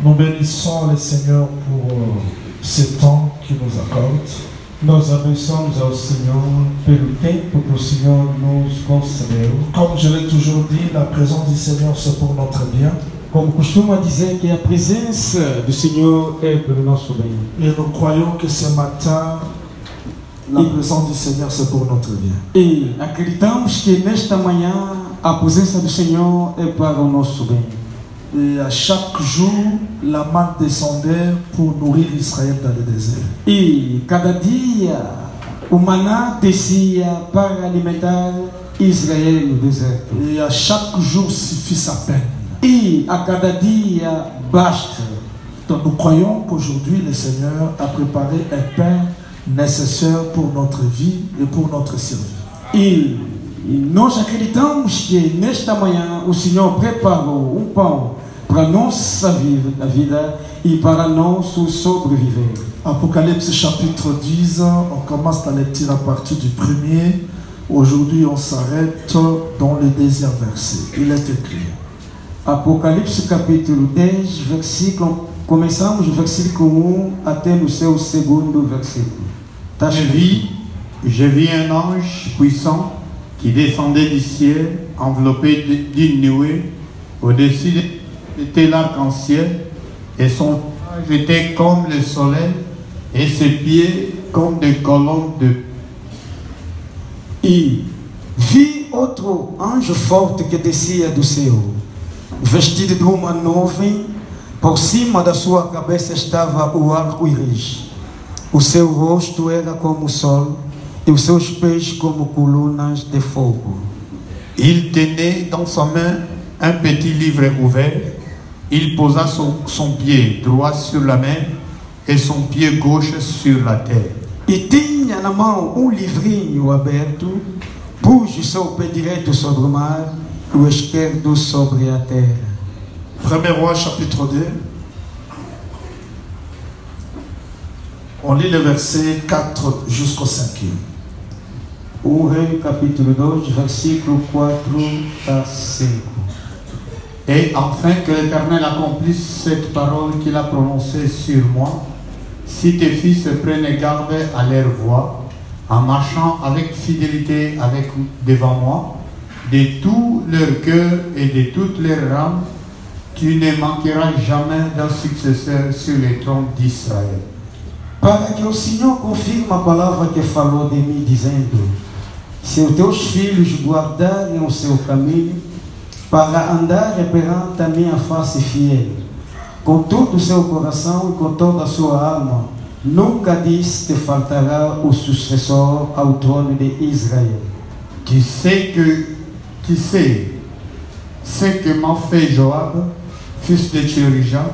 Nous bénissons le Seigneur pour ce temps qu'il nous accorde. Nós abençoamos ao Senhor pelo tempo que o Senhor nos concedeu. Comme je l'ai toujours dit, la présence du Seigneur c'est pour notre bien. Como costuma dizer que a presença do Senhor é pelo nosso bem. Et nous croyons que ce matin, la présence du Seigneur c'est pour notre bien. E acreditamos que nesta manhã a presença do Senhor é para o nosso bem. Et à chaque jour, la manne descendait pour nourrir Israël dans le désert. E cada dia o maná descia para alimentar Israel no deserto. Et à chaque jour suffit sa peine. E a cada dia basta. Donc nous croyons qu'aujourd'hui le Seigneur a préparé un pain nécessaire pour notre vie et pour notre service. E nós acreditamos que nesta manhã o Senhor preparou um pão para nossa vida e para nosso sobreviver. Apocalypse chapitre 10, on commence la lecture à partir du 1er. Aujourd'hui, on s'arrête dans le 2e verset. Il est écrit. Apocalipse capítulo 10, versículo, começamos do versículo 1 até no seu segundo versículo. Je vis un ange puissant qui descendait du ciel, enveloppé d'une nuée. Au-dessus était l'arc-en-ciel, et son visage était comme le soleil, et ses pieds comme des colonnes de... E vi outro anjo forte que descia do céu, vestido de uma nuvem, por cima da sua cabeça estava o arco-íris. O seu rosto era como o sol, e os seus pés como colunas de fogo. Il tenait dans sa main un petit livre ouvert. Il posa son pied droit sur la mer et son pied gauche sur la terre. E tinha na mão livrinho aberto, pôs o seu pé direito sobre o mar e o esquerdo sobre a terra. 1er Roi chapitre 2. On lit le verset 4 jusqu'au 5e. O Rei capítulo 2, versículo 4 a 5. Et afin que l'Éternel accomplisse cette parole qu'il a prononcée sur moi, si tes fils prennent garde à leur voie, en marchant avec fidélité devant moi, de tout leur cœur et de toutes leurs âmes, tu ne manqueras jamais d'un successeur sur le trône d'Israël. Para que o Senhor confirme a palavra que falou de mim, dizendo: se os teus filhos guardarem o seu caminho, para andar perante a minha face fiel, com todo o seu coração e com toda a sua alma, nunca diz te faltará o sucessor ao trono de Israel. Tu sais ce que m'a fait Joab, fils de Tchérija,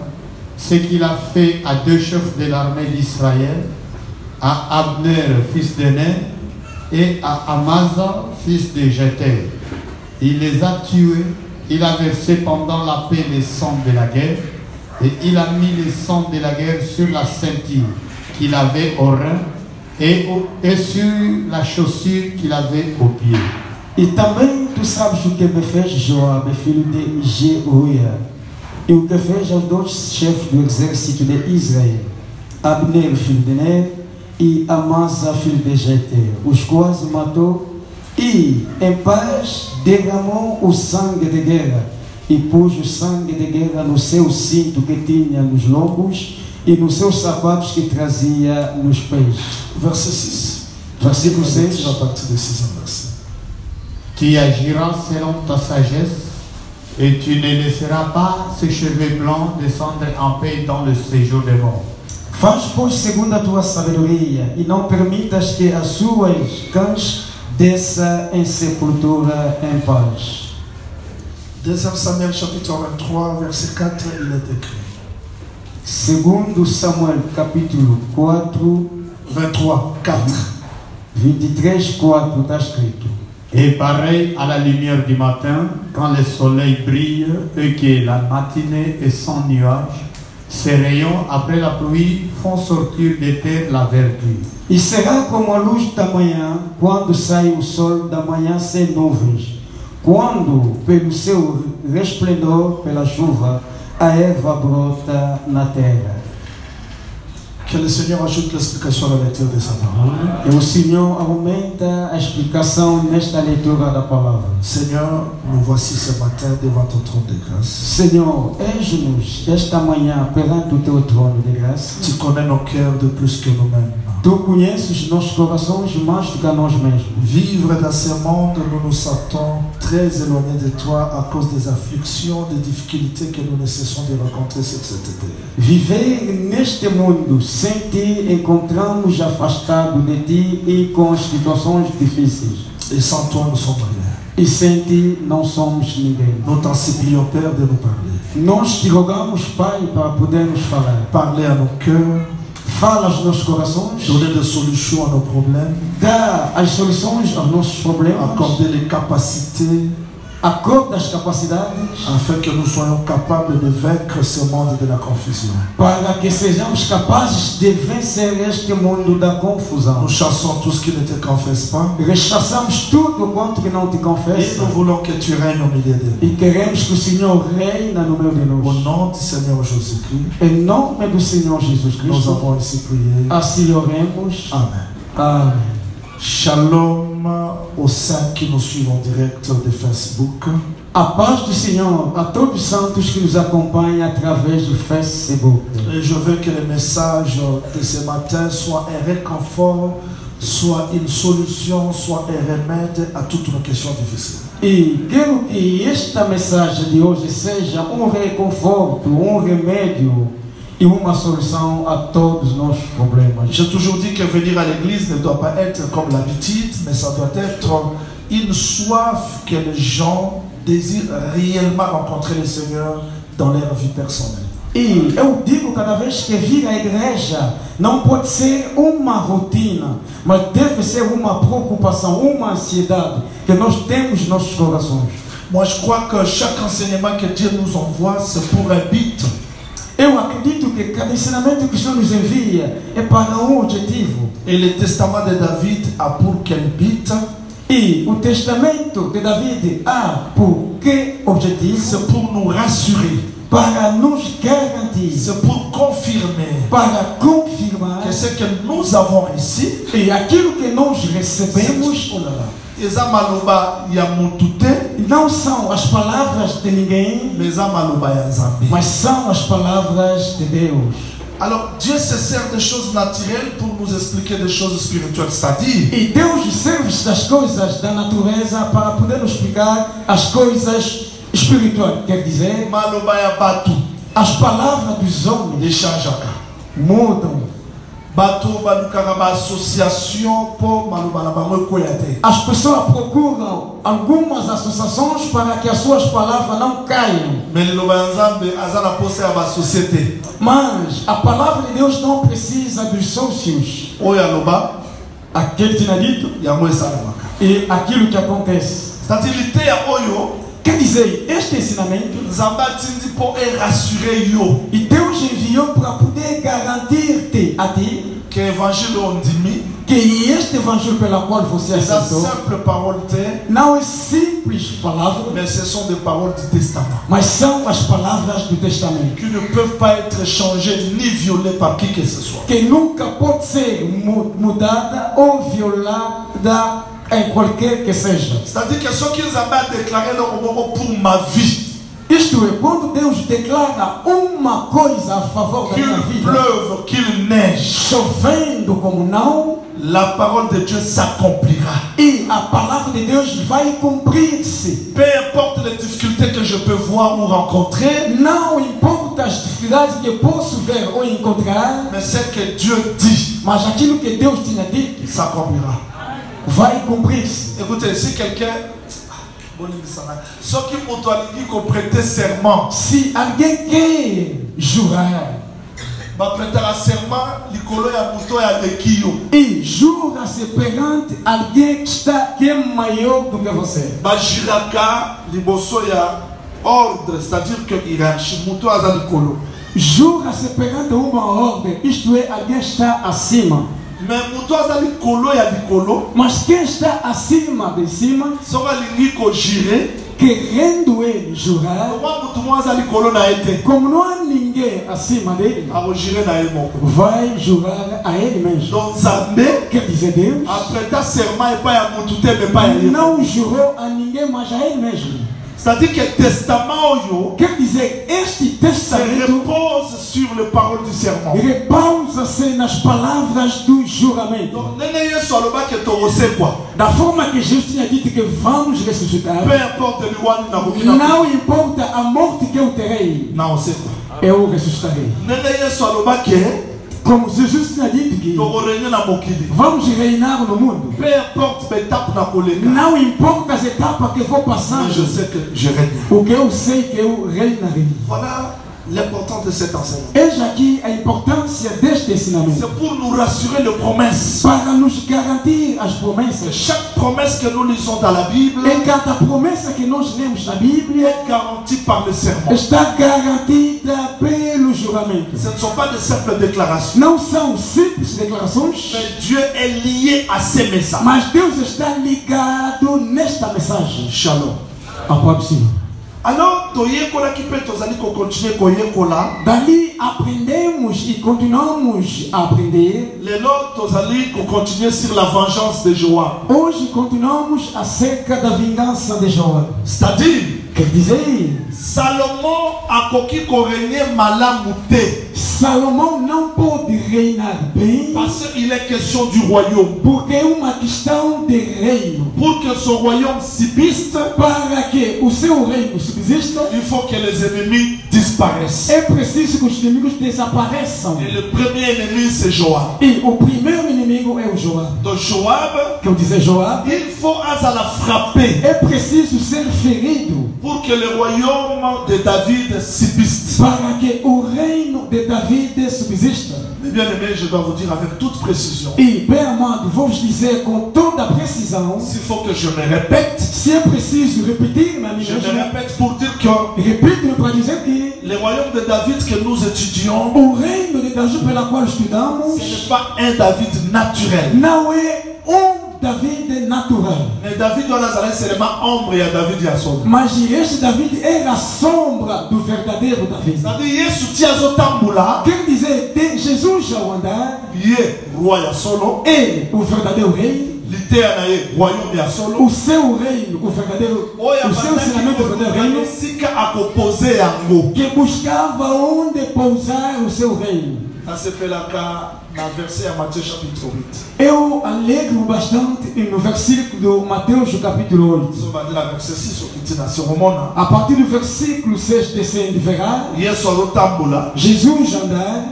ce qu'il a fait à 2 chefs de l'armée d'Israël, à Abner, fils de Ner, et à Amasa, fils de Jéter. Il les a tués. Il a versé pendant la paix le sang de la guerre, et il a mis le sang de la guerre sur la ceinture qu'il avait au rein et sur la chaussure qu'il avait au pied. E também tu sabes o que me fez Joab, filho de Jeruia, e o que fez aos 2 chefes do exército de Israel, Abner, filho de Ner, e Amasa, filho de Jéter, os quais matou. E, em paz, derramou o sangue de guerra e pôs o sangue de guerra no seu cinto que tinha nos lombos e nos seus sapatos que trazia nos pés. Verset 6. Versículo 6. À partir du 6e verset. Tu agiras selon ta sagesse et tu ne laisseras pas ces cheveux blancs descendre en paix dans le séjour des morts. Faz, pois, segundo a tua sabedoria e não permitas que as suas cães desça em sepultura em paz. 2 Samuel chapitre 23 verset 4, il est écrit. Segundo Samuel capítulo 4, 23, 4. 23, 4 está escrito. Et pareil à la lumière du matin, quand le soleil brille et que la matinée est sans nuage, ces rayons après la pluie font sortir de terre la verdure. E será como a luz da manhã, quando sai o sol da manhã sem nuvens, quando, pelo seu resplendor, pela chuva, a erva brota na terra. Que le Seigneur ajoute l'explication à la lecture de sa parole. E o Senhor aumenta a explicação nesta leitura da palavra. Seigneur, nous voici ce matin devant ton trône de grâce. Senhor, eis-nos esta manhã perante o teu trono de graça. Tu connais nos cœurs de plus que nous-mêmes. Tu conheces nossos corações mais do que a nós mesmos. Vivre dans ce monde, nous nous sentons très éloignés de toi à cause des afflictions, des difficultés que nous ne cessons de rencontrer sur cette terre. Viver neste mundo sem ti, encontramos afastados de ti e com situações difíceis. Et sans toi, nous sommes rien. E sem ti não somos ninguém. Nous t'en supplions, Père, de nous parler. Nós te rogamos, Pai, para podermos falar. Parler à nos cœurs, Fala aos nossos corações, donner des solutions à nos problèmes, dá as soluções aos nossos problemas, accorder les capacités acorda as capacidades, afin que nous soyons capables de vaincre ce monde de la confusion. para que sejamos capazes de vencer este mundo da confusão. Nous chassons tout ce qui ne te confesse pas Rechaçamos tudo quanto que não te et confessa nous voulons que tu règnes au milieu d'eux. e queremos que o Senhor reina no meio de Au nós. nom du Seigneur Jésus-Christ, Em nome do Senhor Jesus nous Cristo, avons ainsi prié. assim oremos. Amen. Amém. Shalom aux saints qui nous suivent en direct de Facebook. A paz do Senhor a todos os santos que nos acompanham através do Facebook. Et je veux que le message de ce matin soit un réconfort, soit une solution, soit un remède à toutes nos questions difficiles. E quero que esta mensagem de hoje seja reconforto, remédio e uma solução a todos os nossos problemas. J'ai toujours dit que venir à l'église ne doit pas être comme l'habitude, mais ça doit être une soif que les gens désirent réellement rencontrer le Seigneur dans leur vie personnelle. E eu digo cada vez que vir à igreja, não pode ser uma rotina, mas deve ser uma preocupação, uma ansiedade que nós temos nos nossos corações. Moi, je crois que chaque enseignement que Dieu nous envoie, c'est pour un but. Eu acredito que cada ensinamento que o Senhor nos envia é para um objetivo. Et le testament de David a pour quel but? E o testamento de David há por que objetivo? C'est pour nous rassurer. Para nos garantir, C'est pour confirmer para confirmar que ce que nous avons reçu, e aquilo que nós recebemos oh là là, eza maloba ya mutu te, não são as palavras de ninguém, mais eza maloba ya Nzambe. mas são as palavras de Deus. Alors Dieu se sert des choses naturelles pour nous expliquer des choses spirituelles, c'est-à-dire E Deus serve das coisas da natureza para poder nos explicar as coisas espirituais. Quer dizer, maloba ya batu as palavras dos homens echangeaka. mudam. Batu balukaka ba association po maloba na bango ekoya te. As pessoas procuram algumas associações para que as suas palavras não caiam. Mais liloba ya Nzambe aza na posa ya ba société. Mas a palavra de Deus não precisa dos sócios. Oyo aloba Aquele tinha dito yango esalamaka. e aquilo que acontece. C'est-à-dire liteya oyo Quer dizer, este ensinamento, Nzambe atindi po rassurer yo e Deus enviou para poder garantir-te a ti que évangile ondimi que este evangelho pela qual você eza aceitou simple parole te, não é simples palavras, mais ce sont des paroles du testament mas são as palavras do testamento qui ne peuvent pas être changées ni violées par qui que ce soit. que nunca pode ser mudada ou violada em qualquer que seja. C'est-à-dire que ce que Nzambe a déclaré pour ma vie, Isto é, quando Deus declara uma coisa a favor da qu'il minha vida, pleuve, qu'il neige, chovendo como não, la parole de Dieu s'accomplira. e a palavra de Deus vai cumprir-se. Peu importe les difficultés que je peux voir ou rencontrer, Não importa as dificuldades que posso ver ou encontrar, mais ce que Dieu dit mas aquilo que Deus tinha dito s'accomplira. vai cumprir-se. Écoutez, si quelqu'un, ceux qui m'ont prêté serment, Se alguém quer jurar va prêter un serment, l'icolo ya muto ya lekio. e jura-se perante alguém que é maior do que você, Ba jiraka liboso ya ordre, c'est-à-dire que hiérarchie muto aza likolo. jura-se perante uma ordem, isto é, alguém está acima. Mais muto aza likolo ya likolo, Mas quem está acima de cima, soka lingi ko jire, querendo ele jurar, como não há ninguém acima dele, vai jurar a ele mesmo. Quer dizer, Deus não jurou a ninguém, mas a ele mesmo. C'est-à-dire que le testament quer dizer, este se testamento repose sur les paroles du serment. repousa-se nas palavras do juramento. Donc, Da forma que Jesus tinha dito que vamos ressuscitar, peu importe não importa a morte que eu terei, eu ressuscitarei. Como Jesus tinha dito que vamos reinar no mundo, não importa as etapas que vou passando, je sais que je règne. o que eu sei que eu reinarei. Voilà l'importance de cet enseignement. Eis aqui a importância deste ensinamento, C'est pour nous rassurer les promesses. para nos garantir as promessas. Chaque promesse que nous lisons dans la Bible E cada promessa que nós lemos na Bíblia est garantie par le serment. está garantida pelo juramento. Ce ne sont pas de simples déclarations. Não são simples declarações, Mais Dieu est lié à ces messages. mas Deus está ligado nesta mensagem. Shalom. A paz do Senhor. Alors, toyekola qui peut tozali ko continuer koyekola. Dali aprendemos e continuamos a aprender. Lelo tozali ko continuer sur la vengeance de Joab. Hoje continuamos acerca da vingança de Joab. C'est-à-dire, Quer dizer, Salomon a koki ko régner malamu te. Salomão não pôde reinar bem Parce qu'il est question du royaume. porque é uma questão de reino. Pour que son royaume subsiste, Para que o seu reino subsista, il faut que les ennemis disparaissent. é preciso que os inimigos desapareçam. Et le premier ennemi, c'est Joab. E o primeiro inimigo é o Joab. Donc Joab, Que eu dizer Joab, il faut la frapper é preciso ser ferido pour que le royaume de David subsiste. para que o reino de David subsista. Mais bien aimé, je dois vous dire avec toute précision, E, bem amado, vou vos dizer com toda a precisão, s'il faut que je me répète, se é preciso repetir na minha je me vida, répète pour dire que repito para dizer que le royaume de David que nous étudions, o reino de Davi pela qual ce estudamos n'est pas un David naturel. não é David natural. Mais David doit Nazareth, c'est seulement ombre et David y a son. Mas este David era a sombra do verdadeiro David. C'est-à-dire, Yesu tia tambula, Quer dizer, Jesus ao andar, ye roi ya solo, ele, o verdadeiro rei, l'idée na ye royaume ya solo. o seu reino, o verdadeiro, o seu ensinamento do verdadeiro reino, Sika a composé yango. que buscava onde pousar o seu reino. Ça se fait là dans le verset à Matthieu chapitre 8. Eu alegro bastante no versículo de Mateus capítulo 8. On va dire la verset 6 au petit nation romana. A partir do versículo 6 descende verá, Yesu tambula. Jesus andar,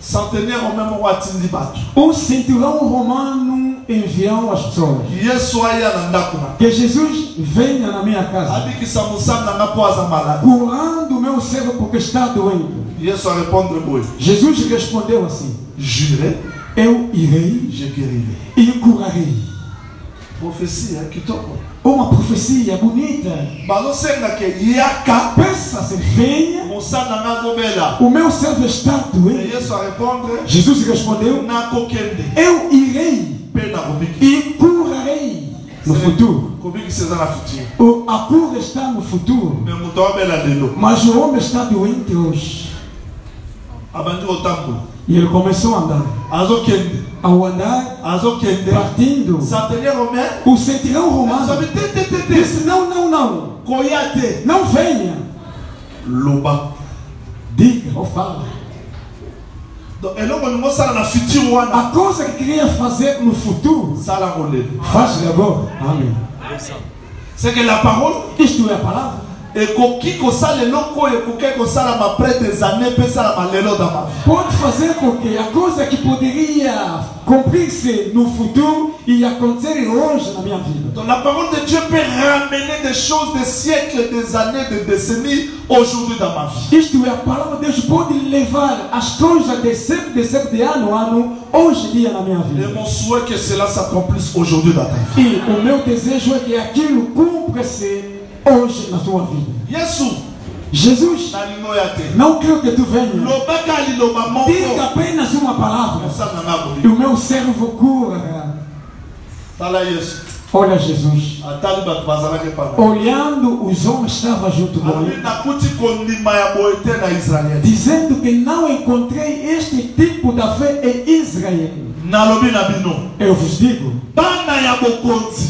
Centenaire au même roi tindi batu. o centurião romano enviou as pessoas. Yesu aya na ndakuna. Que Jesus venha na minha casa, Abi ki samusam na ngapo aza malade. curando o meu servo porque está doente. Yesu a répondre boy. Jesus respondeu assim: Jurez, eu irei je guérirai. e curarei. Prophétie kitoko. Uma profecia bonita. Balo senga ke yaka. Peça-se, venha, Musana ngazo bela. o meu servo está Et doente. Yesu a répondre. Jesus respondeu: Na kokende. eu irei Pe na kobiki. e curarei no futuro. Kobiki seza na futur. A cura está no futuro, Mais muto bela lelo. mas o homem está doente hoje. Abandi otambu. E ele começou a andar. Azo kende. Ao andar, Azo kende. partindo, Centenaire romain. o centurião romano Sabe te. disse: não, não, não, Koyate. não venha. Loba. Diga ou fala. Donc eloko ningo sala na futur wana. A coisa que queria fazer no futuro, Sala ngolelo. faz agora. Amém. C'est que la parole Isto é a palavra. ekoki kosala eloko ekoki kosalama après des années mpe esalama lelo dans ma vie. Pode fazer com que a coisa que poderia cumprir-se no futuro e acontecer hoje na minha vida. Donc la parole de Dieu peut ramener des choses des siècles, des années, des décennies aujourd'hui dans ma vie. Isto é a palavra de Deus, pode levar as coisas de século de ano a ano, hoje em dia na minha vida. Et mon souhait que cela s'accomplisse aujourd'hui dans ta vie. E o meu desejo é que aquilo cumpra-se hoje na tua vida. Yesu, Jesus, nalino ya te. não quero que tu venha. Lobaka liloba moko. Diga apenas uma palavra Osana na e boli. o meu servo cura. Tala Yesu. Olha Jesus. Olhando os homens que estavam junto com ele. Dizendo que não encontrei este tipo de fé em Israel. Eu vos digo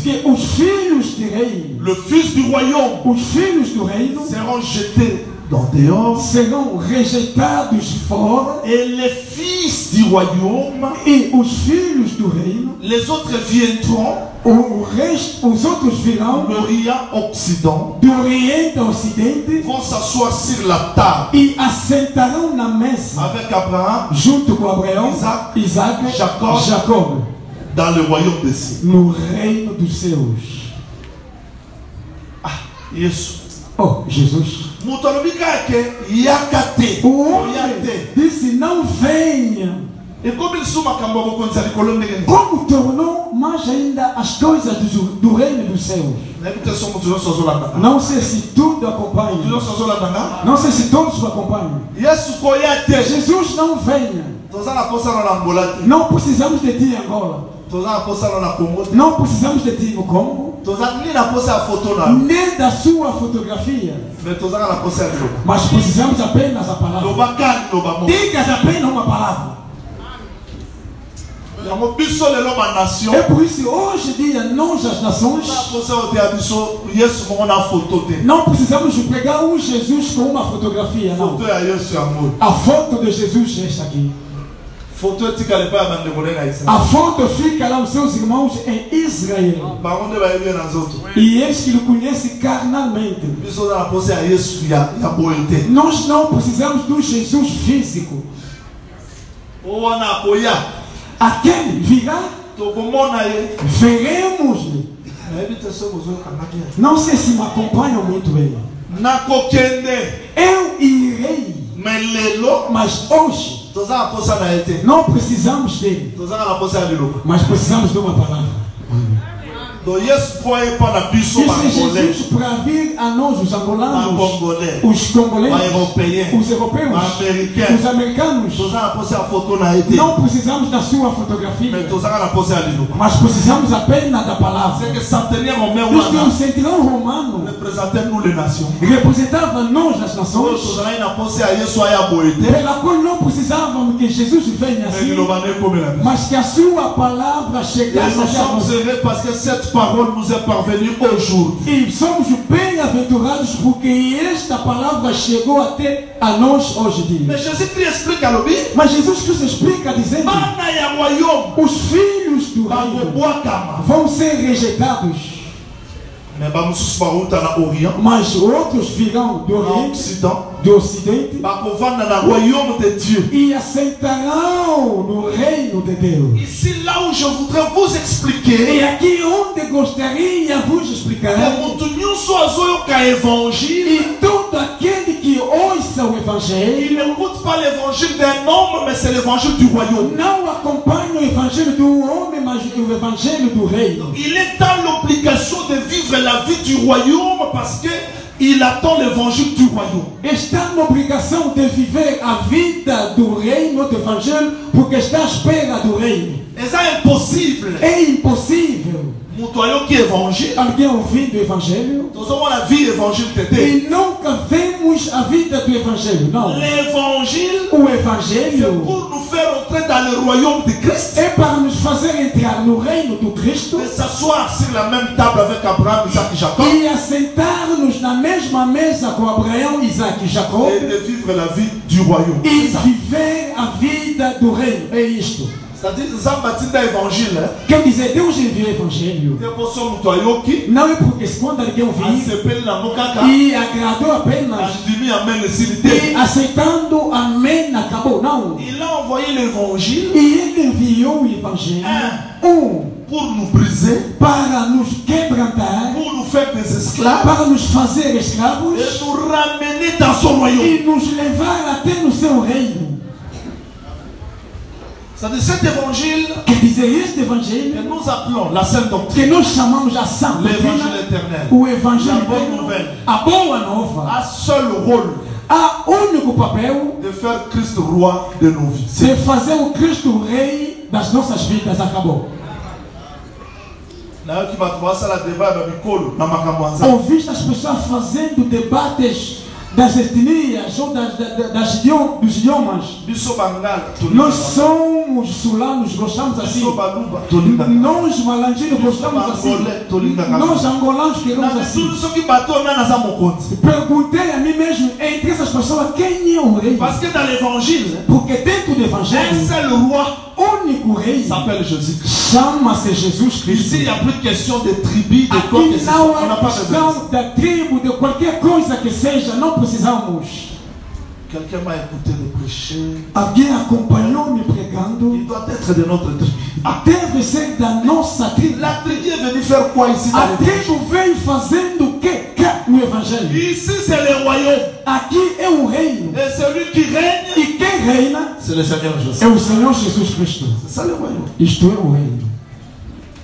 que os filhos de rei, le fils du royaume, os filhos do reino seront jetés dans dehors, serão rejeitados fora, et les fils du royaume, e os filhos do reino, les autres viendront, os outros virão l'Orient Occident, do Oriente ao Ocidente, vont s'asseoir sur la table e assentarão na mesa avec Abraham, junto com Abraão, Isaac, Jacob, dans le royaume des cieux. No reino dos céus. Yesu. Oh, Jesus. O homem disse: não venha. E como ele suma como tornou mais ainda as coisas do reino dos céus. Não sei se tudo acompanha. Não sei se todos o acompanham. Jesus não venha. Não precisamos de ti Angola. Não precisamos de ti no Congo. Nem da sua fotografia. Mas precisamos apenas da palavra. Digas apenas uma palavra. É por isso hoje em dia nós as nações não precisamos pregar um Jesus com uma fotografia, não. A foto de Jesus é esta aqui. A foto fica lá os seus irmãos em Israel. E eles que o conhecem carnalmente. Nós não precisamos do Jesus físico. Aquele virá, veremos-lhe. Não sei se me acompanham muito bem. Eu irei, mas hoje não precisamos dele, mas precisamos de uma palavra. Isso é Jesus para vir a nós, os angolanos, os congoleses, os europeus, os americanos. Não precisamos da sua fotografia, mas precisamos apenas da palavra. Isto é um centurião romano, representava nós as nações, pela qual não precisávamos que Jesus venha assim, mas que a sua palavra chegasse a nós. Parole nous est parvenue aujourd'hui. E somos bem-aventurados porque esta palavra chegou até a nós hoje em dia. Mais Jésus-Christ explique à l'objet. Mas Jesus Cristo explica dizendo: os filhos do reino vão ser rejeitados. Mas outros virão do Oriente, do Ocidente, e assentarão no reino de Deus. Ici, là où je voudrais vous expliquer, e aqui onde gostaria vos explicar, e todo aquele que ouça o Evangelho, il n'écoute pas l'évangile d'un homme, mais c'est l'évangile du royaume. Não acompanha o Evangelho do homem, mas o Evangelho do reino. Il est dans l'obligation de vivre la vie du royaume parce que il attend l'évangile du royaume. Está na obrigação de viver a vida do reino, do evangelho, porque está à espera do reino. É impossível. É impossível. Alguém ouvindo o evangelho e nunca vemos a vida do evangelho. Não. O evangelho é para nos fazer entrar no reino do Cristo e assentar-nos na mesma mesa com Abraão, Isaac e Jacob e viver a vida do reino. É isto. Quer dizer, Deus enviou o evangelho. Não é porque quando alguém ouviu e agradou apenas e aceitando amém, acabou. Não. Il a envoyé l'évangile. E ele enviou o evangelho. Pour nous briser, para nos quebrantar, pour nous faire des esclaves, para nos fazer escravos et nous ramener dans son royaume. E nos levar até no seu reino. C'est de cet évangile que dizer este evangelho que nous appelons la sainte doctrine, que nós chamamos a santa l'évangile éternel, o evangelho la bonne nouvelle, a boa nova, a seul rôle, a único papel de faire Christ roi de nos vies, de fazer o Cristo rei das nossas vidas. Acabou. On vit as pessoas fazendo debates das etnias ou dos idiomas. Nós somos sulanos, gostamos assim. Nós malandinos gostamos assim. Nós angolanos queremos assim. Perguntei a mim mesmo, entre essas pessoas, quem é o rei? Parce que dans l'évangile, porque dentro do un evangelho, seul roi único rei s'appelle Jésus-Christ. chama-se Jesus Cristo. Ici, il n'y a plus de question de tribus, de quoi que Aqui ce soit. não On n'a é pas besoin de questão da tribo, de qualquer coisa que seja, não precisamos. Quelqu'un m'a écouté de prêcher. Alguém acompanhou me pregando. Il doit être de notre tribu. Deve ser da nossa tribo. La tribu est venue faire quoi ici dans A l'évangile? tribo veio fazendo o que no evangelho? Ici, c'est le royaume. Aqui é o reino. Et celui qui règne, E quem reina c'est le Seigneur Jésus. é o Senhor Jesus Cristo. C'est ça le royaume. Isto é o reino.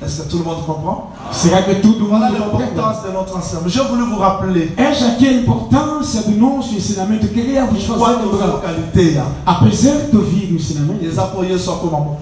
Est-ce que tout le monde comprend? Será que todo Voilà mundo compreende? l'importance de notre enseignement. J'ai voulu vous rappeler. Esta aqui é a importância do nosso ensinamento. Eu queria vos fazer Quando lembrar. localité, Apesar de ouvir o ensinamento, les apoyés sont comme un mot,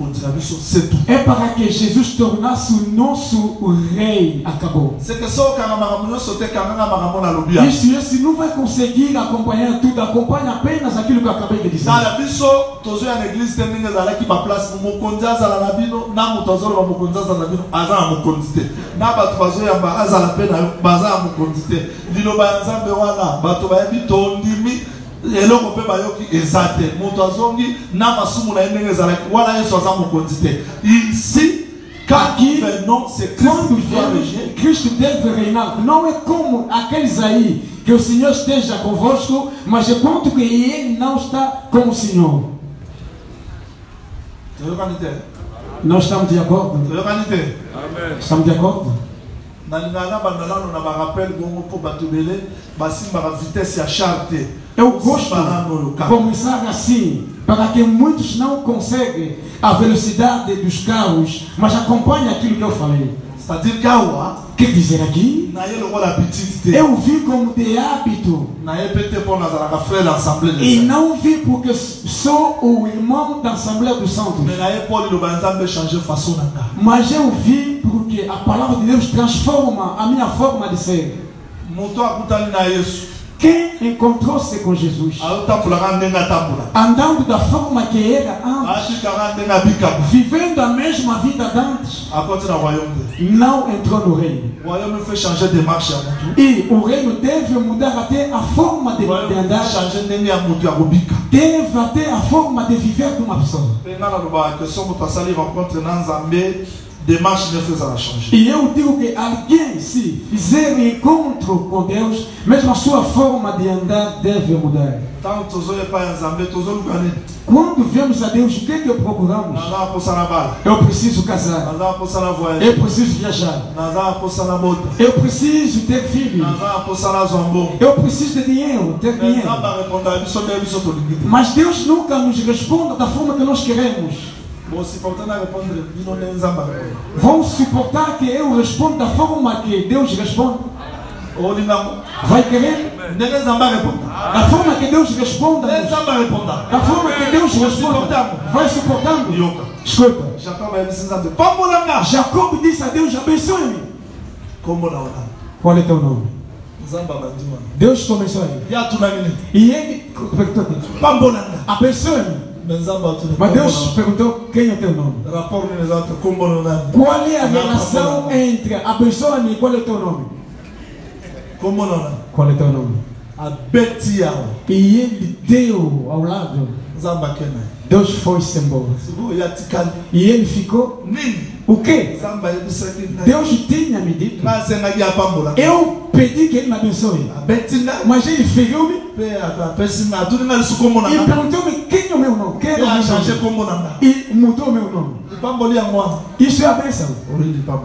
c'est tout. é para que Jesus tornasse o nosso rei. Acabou. C'est que ça, quand on a sauté, quand on a lobby. Isso não vai conseguir acompanhar tudo. Acompanha apenas aquilo que eu acabei de dizer. Dans la biso, toujours à l'église, il y a qui ma place. Mon condiaz à la nabino, na mutazoro, mon condiaz à la nabino, azan mon condité. Na batwazo ya ba azala pena, bazan mon condité. Lilo ba nzambe wana, bato ba yebi tondimi. Eloko pe bayoki ezate. Mutazongi na masumu na endenge zalaki. Wana yeso azan mon condité. Ici, quand Aqui, venons, c'est quando Christ qui doit régner. vier, Cristo deve reinar. Não é como aqueles aí, que o Senhor esteja convosco, mas é quanto que Ele não está com o Senhor. Nós estamos de acordo? Estamos de acordo? Eu gosto de começar assim, para que muitos não conseguem a velocidade dos carros, mas acompanhem aquilo que eu falei. C'est-à-dire qu'Awa, Quer dizer aqui, eu vi como de hábito e não vi porque sou o irmão da Assembleia dos Santos. Mas eu vi porque a palavra de Deus transforma a minha forma de ser. Quem encontrou-se com Jesus, andando da forma que era antes, vivendo a mesma vida de antes, não entrou no reino. E o reino deve mudar até a forma de andar, deve até a forma de viver de uma pessoa. E eu digo que alguém, se fizer um encontro com Deus, mesmo a sua forma de andar deve mudar. Quando vemos a Deus, o que é que procuramos? Eu preciso casar. Eu preciso viajar. Eu preciso ter filhos. Eu preciso de dinheiro, ter dinheiro. Mas Deus nunca nos responde da forma que nós queremos. Vão suportar que eu responda da forma que Deus responde? Vai querer? Da forma que Deus responda? Da forma que Deus responda? Vai suportando? Escuta. Jacob disse a Deus: abençoe-me. Qual é teu nome? Deus te abençoe. E ele abençoe-me. Mas Deus perguntou: quem é teu nome? Qual é a relação entre abençoa-me e qual é teu nome? Qual é teu nome? E ele deu ao lado. Deus foi-se embora. E ele ficou. O que? Deus tinha me dito. Eu pedi que ele me abençoe. Mas ele feriu-me. E perguntou-me: quem é o meu nome? Quem é o meu nome? E mudou o meu nome. Isso é a bênção.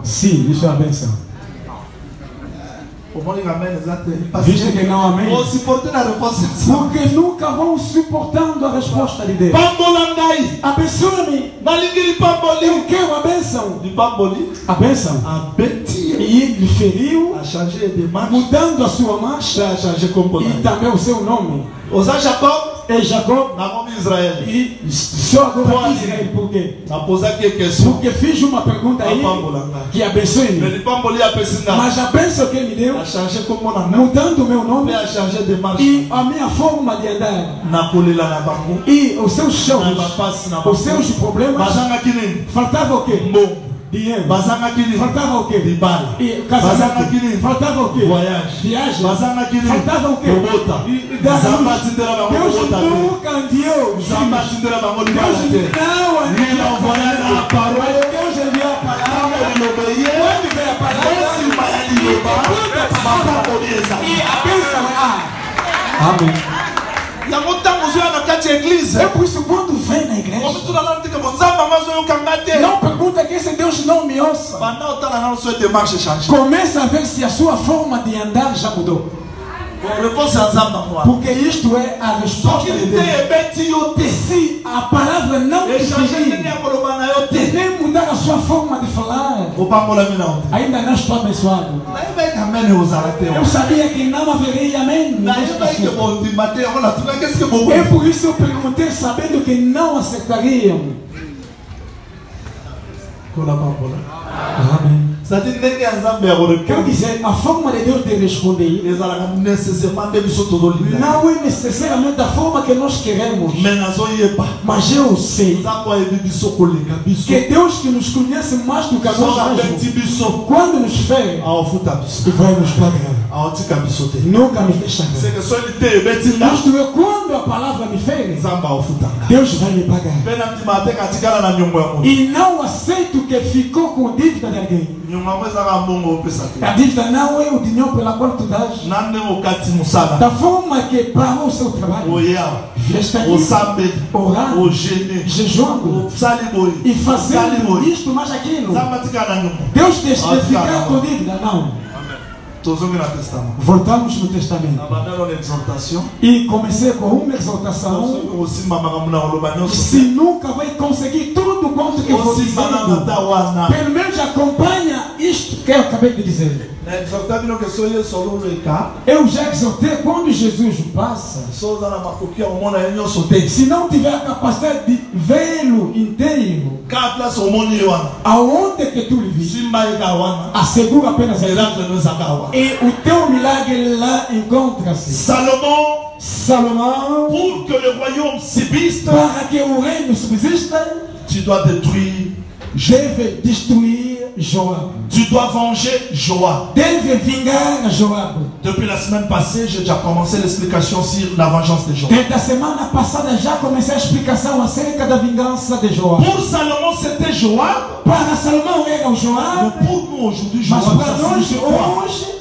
Sim, isso é a bênção. Visto que não amém, porque nunca vão suportando a resposta de Deus. Abençoa-me. Eu quero a bênção. A bênção. E ele feriu, mudando a sua marcha e também o seu nome. et Jacob, Israël. só agora Israel, por quê? Question. Porque fiz uma pergunta aí que abençoe. Mas a bênção que ele deu, mudando o meu nome e a minha forma de andar e os seus shows, os seus problemas, faltava o quê? Dinheiro. Faltava o quê? Casamento. Faltava o quê? Viagem. Faltava o quê? Deus nunca enviou. Deus não enviou a palavra. Deus enviou a palavra. Quando veio a palavra, e a bênção é amém. É por isso quando vem na igreja, não pergunta que esse Deus não me ouça. Começa a ver se a sua forma de andar já mudou. Porque isto é a resposta de Deus. Se a palavra não te seguir, nem mudar a sua forma de falar, ainda não estou abençoado. Eu sabia que não haveria amém. É por isso eu perguntei, sabendo que não acertariam. Amém. Quer dizer, a forma de Deus de responder não é necessariamente a forma que nós queremos. Mas eu sei que Deus que nos conhece mais do que nós mesmos, quando nos fere, vai nos pagar. Nunca nos deixará. Isto é, quando a palavra me fere, Deus vai me pagar. E não aceito que ficou com dívida de alguém. A dívida não é o dinheiro pela qual tu dás. Da forma que parou o seu trabalho, está aqui, orando, jejuando e fazendo isto mais aquilo. Deus deixa de ficar com dívida, não. Voltamos no Testamento. E comecei com uma exortação. Se nunca vai conseguir tudo quanto que for dizendo, pelo menos acompanha isto que eu acabei de dizer. Eu já exortei quando Jesus passa. Se não tiver a capacidade de vê-lo inteiro, aonde que tu lhe viste, assegura apenas e o teu milagre lá encontra-se. Salomão, pour que le royaume subsiste, para que o reino subsista, tu dois détruire, deve destruir Joab. Tu dois venger Joab. Deve vingar Joab. Depuis la semaine passée, j'ai déjà commencé l'explication sur la vengeance de Joab. Desde a semana passada já comecei a explicação acerca da vingança de Joab. Pour Salomon, c'était Joab. Para Salomão era o Joab. Mais pour nous aujourd'hui, Joab, mas para nós hoje,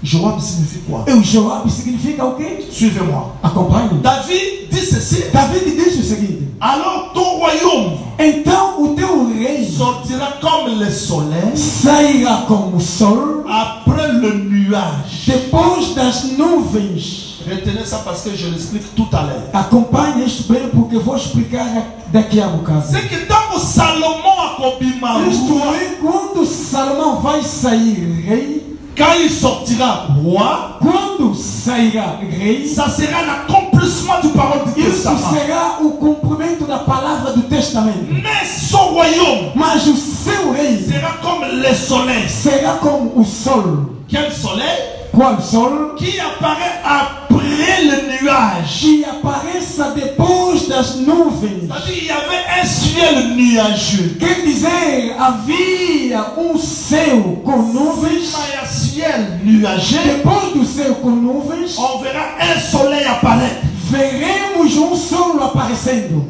Joab signifie quoi? E o Joab significa o quê? Suivez-moi. Acompanhe. David dit ceci. David diz o seguinte: alors ton royaume, então o teu reino sortira comme le soleil, sairá como o sol après le nuage. Depois das nuvens. Retenez ça parce que je l'explique tout à l'heure. Acompanhe isto bem porque vou explicar daqui a bocado. C'est que quand Salomon a combimar, isto é, quando Salomão vai sair rei, quand il sortira roi, quando sairá rei, ça sera l'accomplissement du parole du testament. Isso será o cumprimento da palavra do testamento. Mais son royaume, mas o seu reino, sera comme le soleil. Será como o sol. Quel soleil? Qual sol? Qui apparaît après le nuage. Que apareça depois das nuvens. C'est-à-dire, il y avait un ciel nuageux. Quer dizer, havia céu com nuvens. Un ciel nuageux. Depois do céu com nuvens, on verra un soleil apparaître. Veremos sol aparecendo.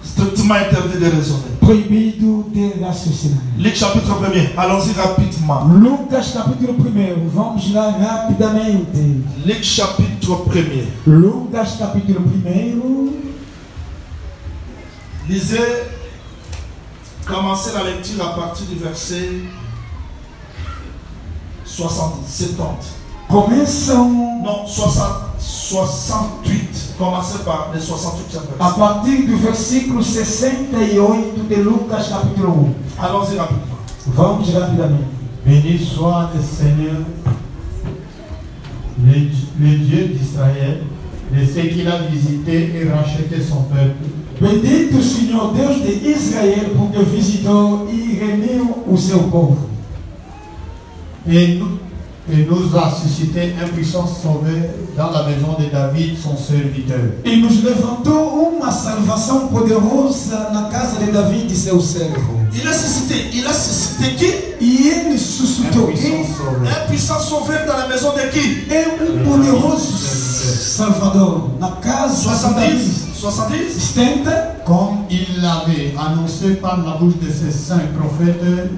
Strictement interdit de raisonner. Proibido de raciocinar. Luc chapitre 1er. Allons-y rapidement. Lucas capítulo 1. Vamos lá rapidamente. Luc chapitre 1er. Lucas capítulo 1. Lisez. Commencez la lecture à partir du verset 70. Começam. Non, 68. Commencez par les 68e verset. A partir do versículo 68 de Lucas capítulo 1. Allons-y rapidement. Vamos rapidamente. Béni soit le Seigneur, le Dieu d'Israël, de ce qu'il a visité et racheté son peuple. Bendito o Senhor Deus de Israel, porque visitou e remiu o seu povo. Et nous a suscité un puissant sauveur dans la maison de David, son serviteur. E nos levantou uma salvação poderosa na casa de David, seu servo. Il a suscité qui? E ele suscitou Un puissant sauveur dans la maison de qui? poderoso Salvador na casa de David. 70? 70? Comme il l'avait annoncé par la bouche de ses saints prophètes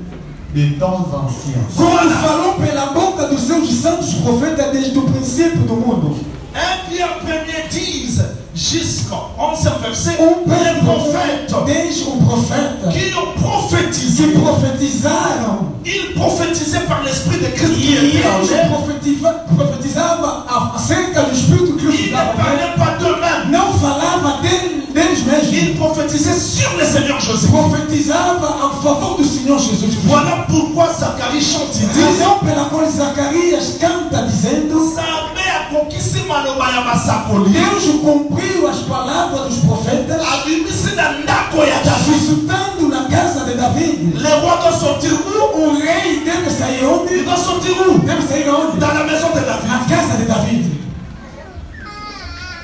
de temps anciens. Como ele falou pela boca dos seus santos profetas desde o princípio do mundo. 1 Pierre 1er 10 jusqu'au 11e verset, les prophètes Desde o profeta qui ont prophétisé, que profetizaram. ils prophétisaient par l'Esprit de Christ qui E était en ele eux. profetizava acerca do Espírito Cristo. Ils ne parlaient pas d'eux-mêmes, Não falava deles mesmos. ils prophétisaient sur le Seigneur Jésus. Profetizava a favor do Senhor Jesus Cristo. Voilà pourquoi Zacharie chante et dit, Razão pela qual Zacarias canta dizendo: Nzambe akokisi maloba ya basakoli, Deus cumpriu as palavras dos profetas, abimisi na ndako ya David. suscitando na casa de David. Le roi doit sortir où? O rei deve sair Il onde? doit sortir où? Deve sair aonde? Dans la maison de David. Na casa de David.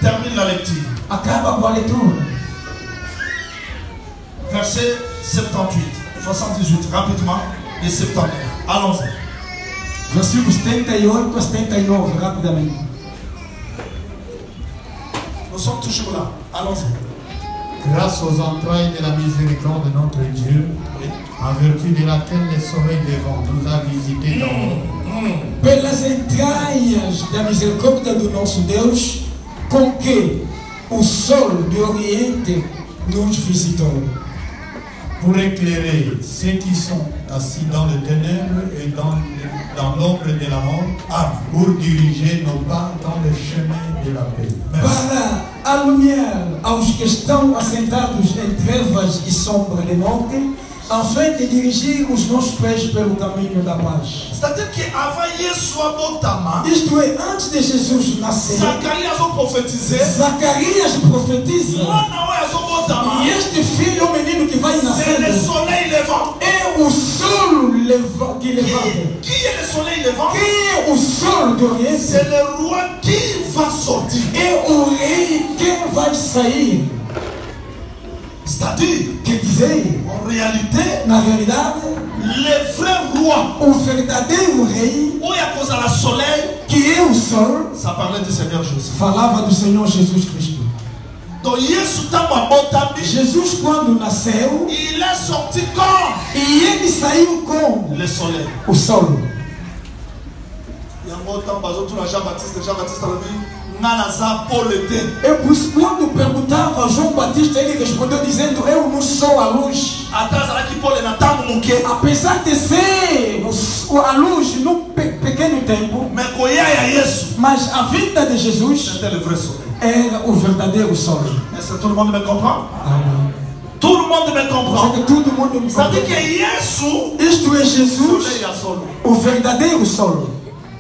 Termine la lecture. Acaba com a leitura. Verset 78, 78, rapidement, et 79. Allons-y. Versículos 78 a 79, rapidamente. Nous sommes toujours là. Allons-y. Grâce aux entrailles de la miséricorde de notre Dieu, en vertu de laquelle le soleil levant nous a visités dans Pelas entranhas da misericórdia do nosso Deus, com que o sol do Oriente nos visitou, pour éclairer ceux qui sont assis dans le ténèbres et dans l'ombre de la mort, pour diriger nos pas dans le chemin de la paix. para alumiar aos que estão assentados em trevas e sombra de morte, a fim de dirigir os nossos pés pelo caminho da paz. C'est-à-dire qu'avant Yeshua Botama, Isto é, antes de Jesus nascer, Zacharie a prophétisé. Zacarias profetiza, e este filho, o menino que vai C'est nascer, le soleil levant. é o sol que levanta. Qui est le soleil levant? Que é o sol do Oriente? C'est le roi qui va sortir. É o rei que vai sair. C'est-à-dire, Quer dizer, en réalité, na realidade, le vrai roi, o verdadeiro rei, où il y a cause à la soleil, que é o sol, ça parlait du Seigneur Jésus. falava do Senhor Jesus Cristo. Donc, Yesu Tama Botami, Jesus, quando nasceu, il est sorti comme e ele saiu com le soleil. o sol. Il y a un mot temps, Jean-Baptiste a dit, Nanaza Paul était. É por isso que quando perguntava a João Batista, ele respondeu dizendo: Eu não sou a luz. Atrás aqui Paul na tamu muke. Apesar de ser a luz num pequeno tempo, Mais koya ya Yesu, mas a vinda de Jesus c'était le vrai soleil. era o verdadeiro sol. Est-ce que tout le monde me comprend? Amém. Tout le monde me Só comprend. que todo mundo me Ça dit compreende. que Yesu, Isto é Jesus, soleil à sol. o verdadeiro sol.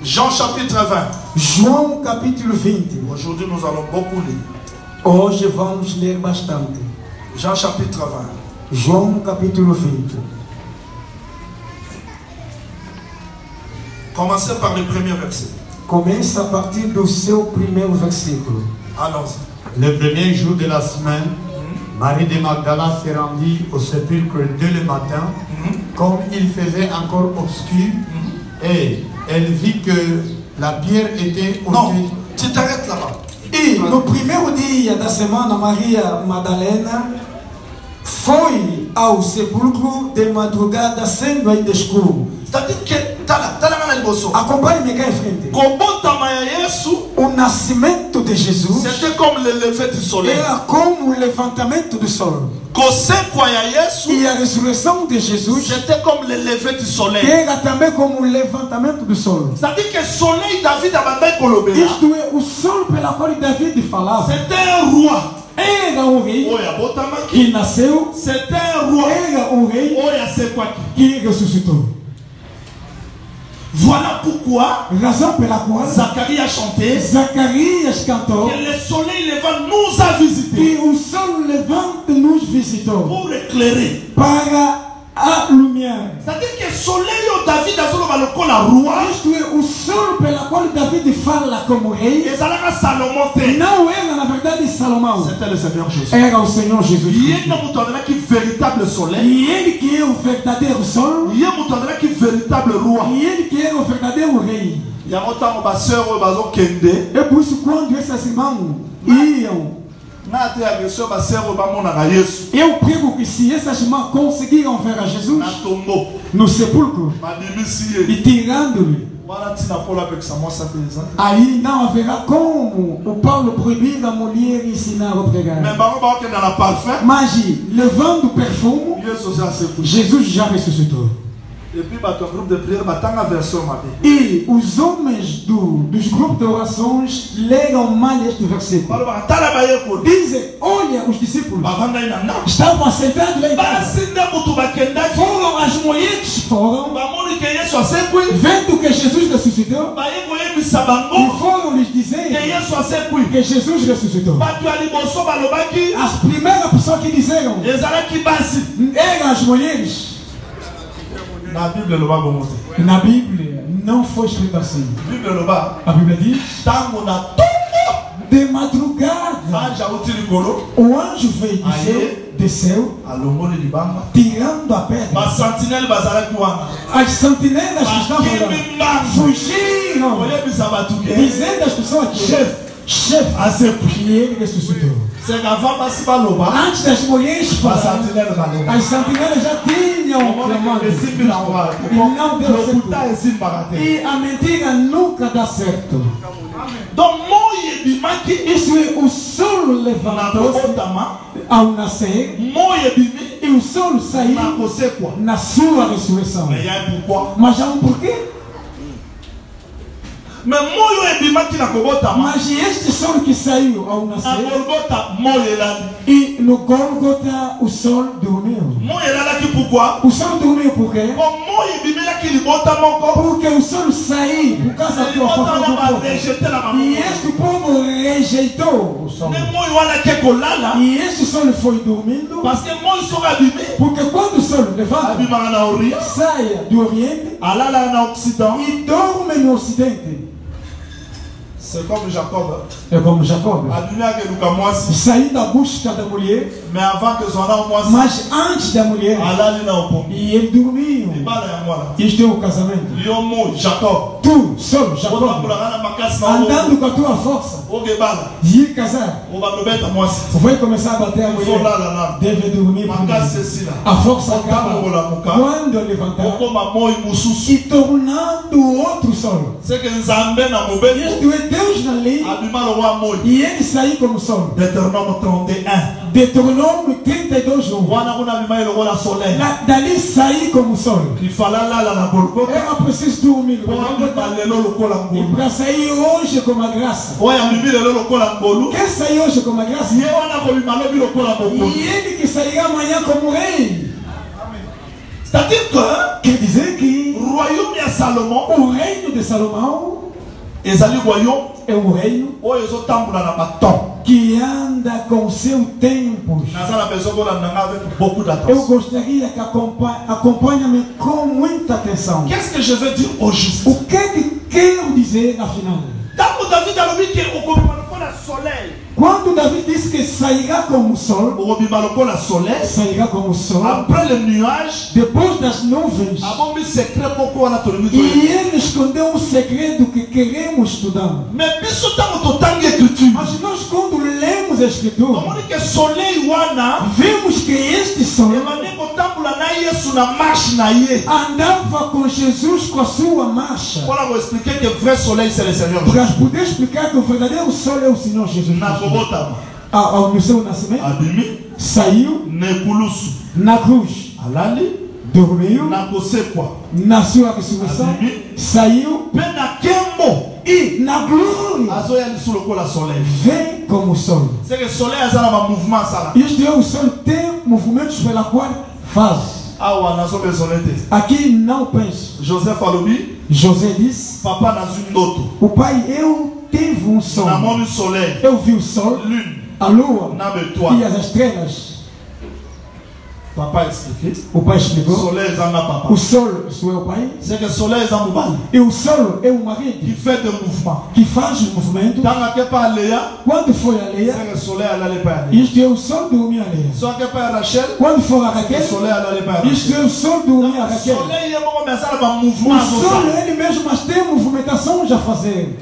Jean chapitre 20. João capítulo 20. Aujourd'hui nous allons beaucoup lire. Hoje vamos ler bastante. Jean chapitre 20. João capítulo 20. Commencez par le premier verset. Começa a partir do seu primeiro versículo. Allons-y. Le premier jour de la semaine, Marie de Magdala se rendit au sépulcre dès le matin, comme il faisait encore obscur, et elle vit que la pierre était Non, ôtée. tu t'arrêtes là-bas. E no primeiro dia da semana, Maria Madalena foi ao sepulcro de madrugada, sendo ainda escuro. C'est-à-dire que Acompanhe-me cá em frente. O nascimento de Jesus c'était comme le lever du soleil. era como o levantamento do sol. E a ressurreição de Jesus C'était comme le lever du soleil. era também como o levantamento do sol. C'est-à-dire que le soleil David a bandé Kolobela. Isto é, o sol pela qual David falava C'était un roi. era o rei Oya Botamaki. que nasceu, C'était un roi. era o rei Oya Sekwaki. que ressuscitou. Voilà pourquoi Raison pour laquelle Zacharie a chanté Zacharie cantou que le soleil levant nous a visités que o sol levante nos visitou pour éclairer. para a lumière. C'est-à-dire que le soleil au David a le la roi. Isto é o sol pela qual David fala como rei. Et ça l'a Salomon fait. Não era na verdade Salomão. C'était le Seigneur Jésus. Era o Senhor Jesus Il y Cristo. a un qui véritable soleil. E ele que é o verdadeiro sol. Il y a un qui véritable roi. E ele que é o verdadeiro rei. Il y a autant de sœurs qui kende. É por isso quando esses irmãos iam, eu prego que se essas irmãs conseguiram ver a Jesus no sepulcro e tirando-lhe, aí não haverá como o Paulo proibir a mulher ensinar a pregar. Mas levando o perfume, Jesus já ressuscitou. Et puis, ton groupe de prière, la version. E os homens dos grupos de orações leram mal este versículo. Dizem, olha, os discípulos estavam sentados lá em casa. Foram as mulheres que foram, vendo que Jesus ressuscitou, e foram lhes dizer que Jesus ressuscitou. As primeiras pessoas que disseram eram as mulheres. Na Bíblia não foi escrito assim. A Bíblia diz: de madrugada o anjo veio do céu, desceu, tirando a pedra. As sentinelas que estavam lá fugiram, dizendo às pessoas que chefe, e ele ressuscitou. Antes das mulheres falarem, as sentinelas já tinham clamado e não deu certo. E a mentira nunca dá certo. Isso é, o sol levantou-se ao nascer e o sol saiu na sua ressurreição. Mas há um porquê? Mas este sol que saiu ao nascer, e no Gólgota o sol dormiu. O sol dormiu por quê? Porque o sol saiu por causa da falta do povo. E este povo rejeitou o sol. E este sol foi dormindo, porque quando o sol levanta, sai do Oriente e dorme no Ocidente. C'est comme Jacob. É como Jacob. Saiu da busca da mulher. Mas antes da mulher, e ele dormiu. Isto é o casamento. Tu, só Jacob, andando com a tua força, e casar, vai começar a bater a mulher. Deve dormir. A força acaba quando levantar e tornando outro sol. Isto é Deus na lei, e ele saiu como sol. Deutéronome 32 dali saiu como sol. Era preciso dormir. E para sair hoje com a graça, quem sai hoje com a graça, e ele que sairá amanhã como rei. C'est-à-dire que, quer dizer que o royaume de Salomão, o reino de Salomão é o reino que anda com seu tempo. Eu gostaria que acompanhe-me com muita atenção. Qu'est-ce que je veux dire au juste? O que quero dizer afinal? Quando Davi disse que sairá como o sol, sairá como o sol, après le nuage, depois das nuvens, e ele escondeu um segredo que queremos estudar. Mas nós, quando lemos a Escritura, vemos que este sol andava com Jesus com a sua marcha. Para poder explicar que o verdadeiro sol é o Senhor Jesus. No seu nascimento, saiu na cruz, dormiu na sua ressurreição, saiu e na glória vem como o sol. Isto é, o sol tem movimentos pela qual faz. Aqui não penso. Joseph Alobi. José disse: Papa nas une ndoto. O pai, eu tive um sonho. Na mão do soleil. Eu vi o sol, lune, a lua e as estrelas. Papa expliqué. O pai explicou. O sol é o pai. C'est que o soleil é mobile. E o sol é o marido. Que fait de mouvement. Que faz o movimento. Quando foi a Leia, c'est que o soleil allait pas. Isto é o sol dormir a Leia. Só que para Rachel. Quando for a Raquel, o soleil allait pas. Isto é o sol dormir a Raquel. O soleil é bom começar a mouvement. O sol é ele mesmo, mas tem movimentação já fazer.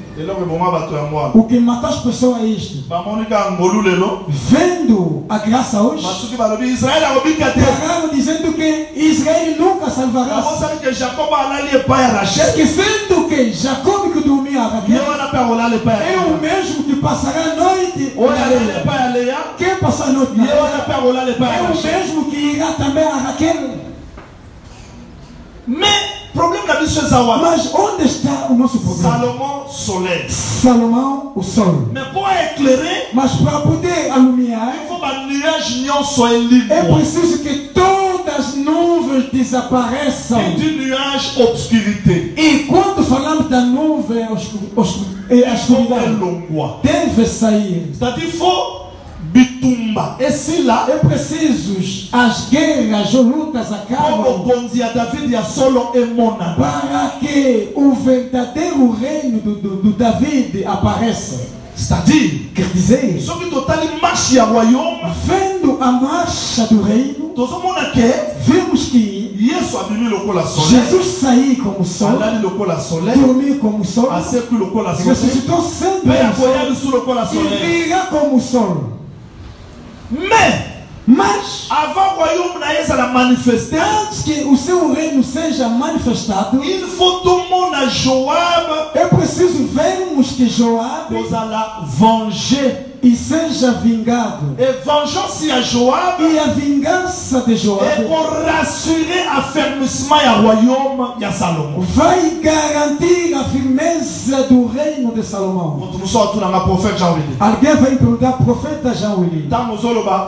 O que mata as pessoas é isto. Vendo a graça hoje, pararam dizendo que Israel nunca salvará. Esquecendo que Jacob que dormia a Raquel é o mesmo que passará a noite na Leia. Quem passa a noite na Leia é o mesmo que irá também a Raquel. Mas onde está o nosso problema? Salomão, o sol. Mas para poder alumiar, é preciso que todas as nuvens desapareçam. E quando falamos da nuvem, escuridão deve sair. Bitumba. E se lá é preciso as guerras ou lutas acabam para que o verdadeiro reino do David apareça. C'est-à-dire, quer dizer, vendo a marcha do reino, vemos que Jesus saiu como sol, dormiu como sol, ressuscitou sempre e virá como sol. Mas avant royaume na manifesté, antes que o seu reino seja manifestado, il faut tout le monde a Joab. É preciso vermos que Joab venger e seja vingado. E vengeance a Joab e a vingança de Joab é pour rassurer affermissement a royaume de Salomão. Vai garantir a firmeza do reino de Salomão. Alguém vai perguntar profeta Jean Willy.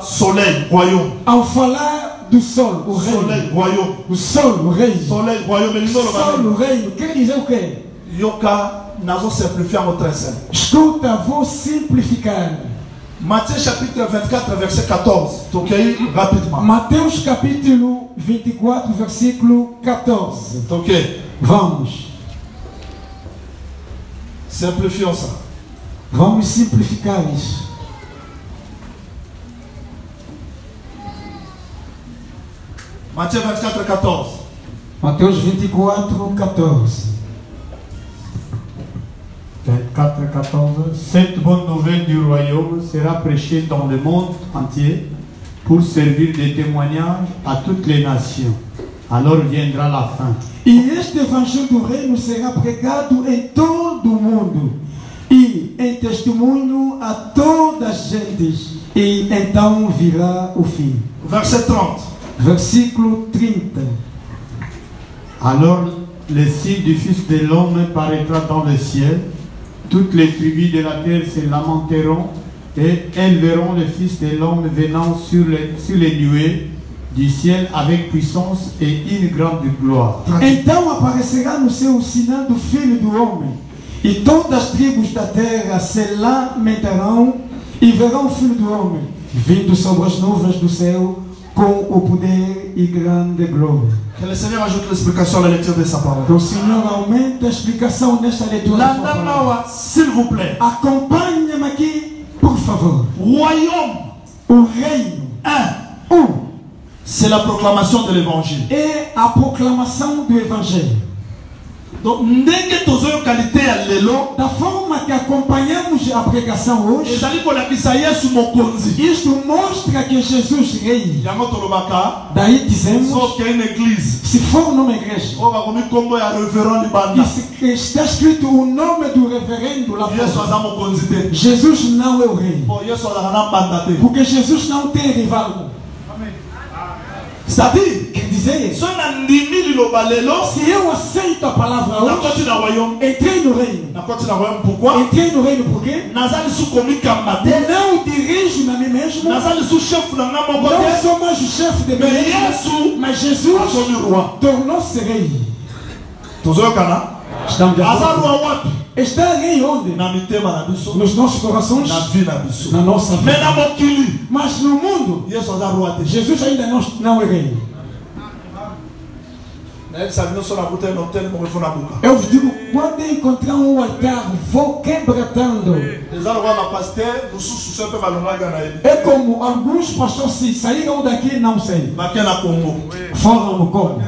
Soleil, royaume. Ao falar do sol, o reino. Soleil, royaume. O sol, o reino. Soleil, royaume. Sol, o reino. Quer dizer o quê? Yoka, nós simplifiamos o trecho. Escuta, vou simplificar. Matthieu chapitre 24, verset 14. Toquei rapidement. Mateus capítulo 24, versículo 14. Toquei. Vamos. Simplifions ça. Vamos simplificar isso. Matthieu 24, 14. Mateus 24, 14. 24, 14. Cette bonne nouvelle du royaume sera prêchée dans le monde entier pour servir de témoignage à toutes les nations. Alors viendra la fin. E este evangelho do reino será pregado em todo o mundo e em testemunho a todas as gentes, e então virá o fim. Verset 30. Versículo 30. Alors le signe du Fils de l'homme paraîtra dans le ciel. Toutes les tribus de la terre se lamenteront et elles verront le Fils de l'homme venant sur les nuées du ciel avec puissance et une grande gloire. Então aparecerá no seu sinal do Filho do Homem, e todas as tribos da terra se lamentarão e verão o Filho do Homem vindo sobre as nuvens do céu com o poder e grande glória. Que le Seigneur ajoute l'explication à la lecture de sa parole. Que o Senhor aumente a explicação nesta leitura da sua palavra. S'il vous plaît. Acompanhe-me aqui, por favor. Royaume. O reino. C'est la proclamation de l'évangile. É a proclamação do evangelho. Donc, da forma que acompanhamos a pregação hoje, isto mostra que Jesus reina. Daí dizemos, se for numa igreja, e está escrito o nome do reverendo lá fora, Jesus não é o rei, porque Jesus não tem rival. C'est-à-dire, dizer, So na ndimi liloba lelo. se eu aceito a palavra Na hoje, koti na royaume. entrei no reino. Na koti na royaume. Pourquoi? Entrei no reino por quê? Nazali su komi kamate. Não dirijo na mim mesmo. Nazali su chef na nga moko Não te. sou mais o chefe de mim Mais mesmo. Yesu Mas Jesus asomi roi. tornou-se rei. Tozoyokana. Estamos de Aza acordo? roi wapi? Está rei onde? Na mitema na biso. Nos nossos corações, Na vie na biso. na nossa Mais na vida. mokili. Mas no mundo, Yesu aza roi te. Jesus ainda não é rei. Eu vos digo, quando encontrar um altar, vou quebratando. É como alguns pastores se saíram daqui, não sei. Foram no Congo.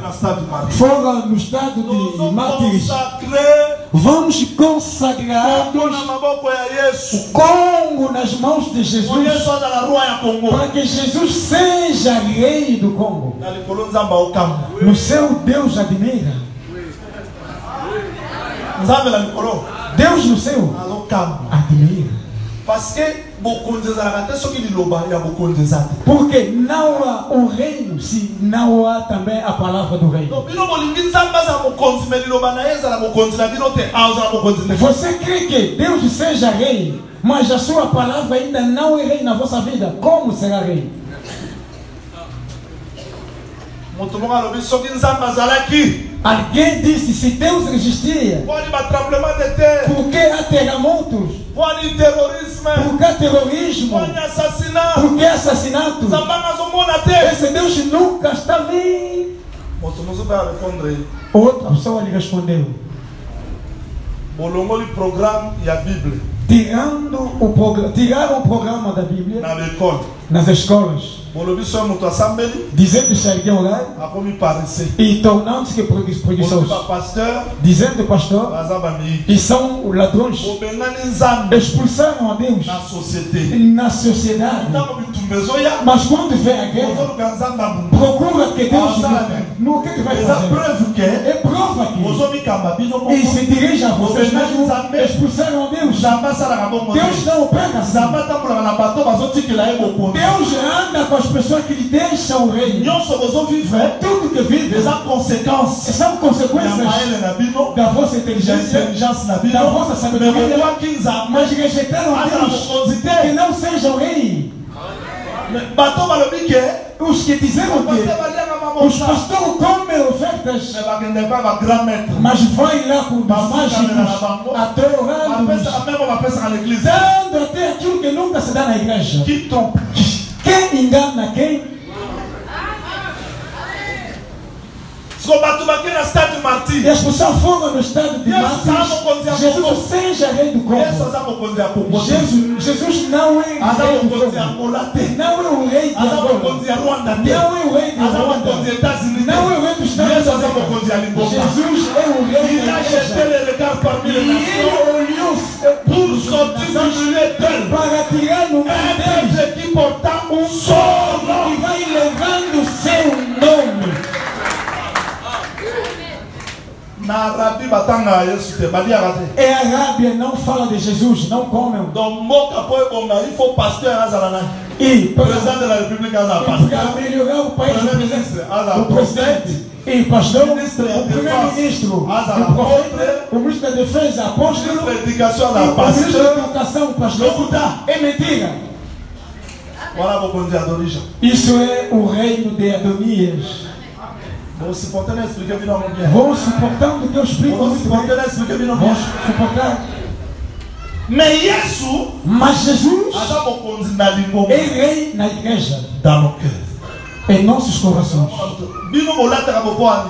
Foram no estado de mártires. Vamos consagrar o Congo nas mãos de Jesus. Para que Jesus seja rei do Congo. No céu, Deus admira. Deus no céu admira. Porque não há um reino se não há também a palavra do reino. Você crê que Deus seja rei, mas a sua palavra ainda não é rei na vossa vida? Como será rei? Alguém disse, se Deus existia, por que há terremotos? Por que há terrorismo? Por que assassinato? Esse Deus nunca está vindo. Outra pessoa lhe respondeu, tiraram o programa da Bíblia nas escolas, dizendo que alguém orar e tornando-se que preguiçosos, dizendo pastor, e são ladrões, expulsaram a Deus na sociedade. Mas quando vem a guerra, procura que Deus no que vai fazer. É prova que e se dirige a vocês mesmos, expulsaram a Deus. Deus não opera assim. Deus anda com as pessoas que lhe deixam o reino. Tudo que vive são consequências da vossa inteligência, da vossa sabedoria, mas rejeitaram a Deus que não seja o rei. Os que disseram que os pastores comem ofertas, mas vai lá com os mágicos, adorando, dando até aquilo que nunca se dá na igreja. Quem engana quem? E as pessoas foram no estado de mártires. Jesus seja rei do Congo. Jesus não é rei do Congo. Não é o rei de Angola. Não é o rei de Rwanda. Não é o rei dos Estados Unidos. Jesus é o rei da igreja. E ele olhou para tirar no meio deles um solo que vai levando o seu nome. E a Arábia não fala de Jesus, não comem. E para melhorar o país, o presidente, e pastor, o primeiro-ministro, o profeta, o ministro da defesa, apóstolo, o ministro da educação, pastor, é mentira. Isso é o reino de Adonias. Vão suportando que eu explico muito bem. Vão suportar. Mas Jesus é rei na igreja, em nossos corações.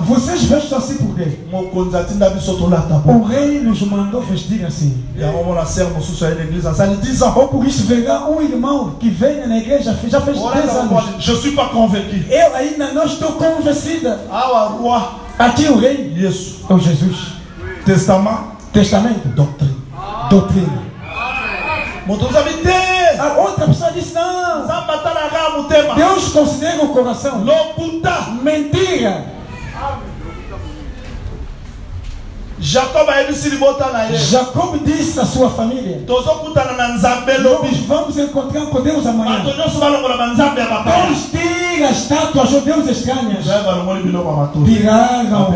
Vocês vestem assim por quê? O rei nos mandou vestir assim. Ou por isso verá um irmão que vem na igreja, já fez 10 anos. Je suis pas convaincu. Eu ainda não estou convencida. Aqui o rei é o Jesus. Testamento, doutrina. A outra pessoa disse não. Deus considera o coração. Mentira. Jacob a émis libota na ye. Jacob disse à sua família: Tozo kutana na nzambe lobi. nós vamos encontrar com Deus amanhã. Antonio subalo na nzambe ya papa. Vamos tirar as estátuas aos deuses estranhas. Já vai no bilo kwa matu. Tiraram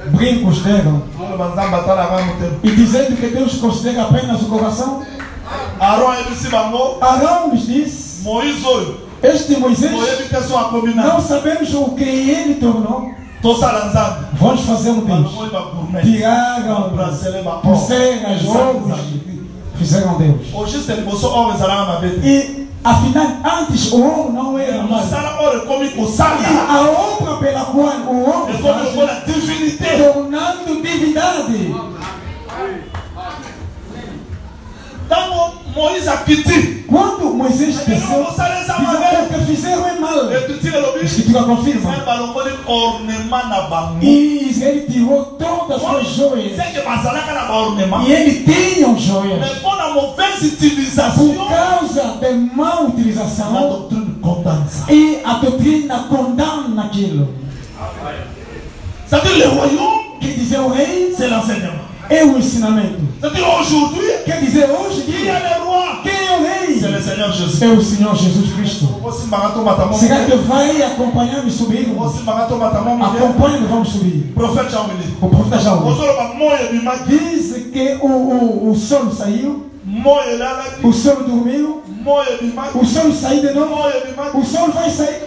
brincos deram. Nzamba tala ba mutem. E dizendo que Deus considera apenas o coração. Aaron émis bango. Arão nos disse: Moïse oyo. este Moisés, não sabemos o que ele tornou. Vamos fazer um Deus. Tiraram pulseiras, ovos, fizeram Deus. E afinal, antes o ouro não era mais. E a obra pela qual o ouro faz, tornando divindade. Quando Moisés desceu, que fizeram é mal. Escritura confirma. E Israel tirou todas as suas joias. E ele tinha joias. Por causa da má utilização, e a doutrina condena aquilo. Que dizer o rei é o ensinamento. Quer dizer hoje quem é o rei? É o Senhor Jesus Cristo. Será que vai acompanhar-me subir? Acompanha-me, vamos subir. O profeta Jaú diz que o sol saiu, o sol dormiu, o sol saiu de novo, o sol vai sair.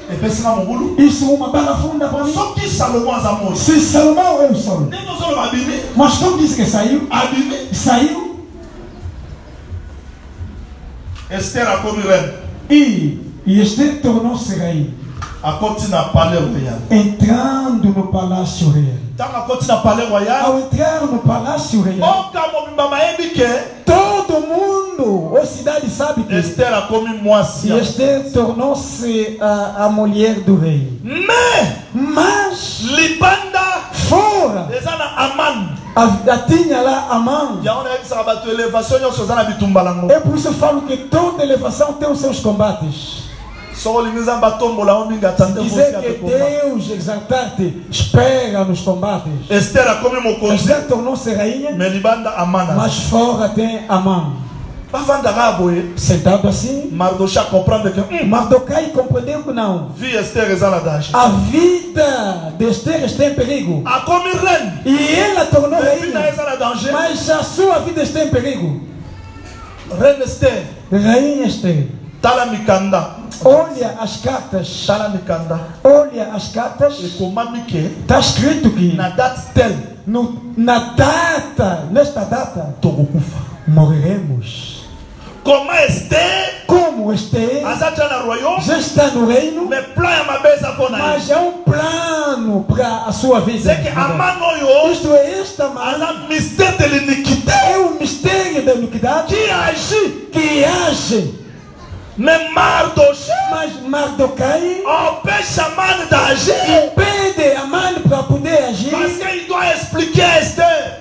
Isso é uma bala funda para mim. Se Salomão é o sol, mas como diz que saiu, saiu. Esther a comi reine. E Esther tornou-se rainha. Entrando no palácio real. Ao entrar no palácio real, todo mundo, a cidade sabe que Esther a comi moacia. Esther tornou-se a mulher do rei. Mas libanda fora tinha lá Amã. É por isso eu falo que toda elevação tem os seus combates. Dizer que Deus exaltar-te espera nos combates. Esther tornou-se rainha, mas fora tem Amã. Sentado assim, Mardokai compreendeu que não. A vida de Esther está em perigo. E ela tornou rainha, mas a sua vida está em perigo. Rainha Esther, olha as cartas. Olha as cartas. Está escrito que nesta data morreremos. Como Esther já está no reino, mas é um plano para a sua vida. Isto é esta mano, é o mistério da iniquidade que age. Mas Mardokai impede a mãe para poder agir,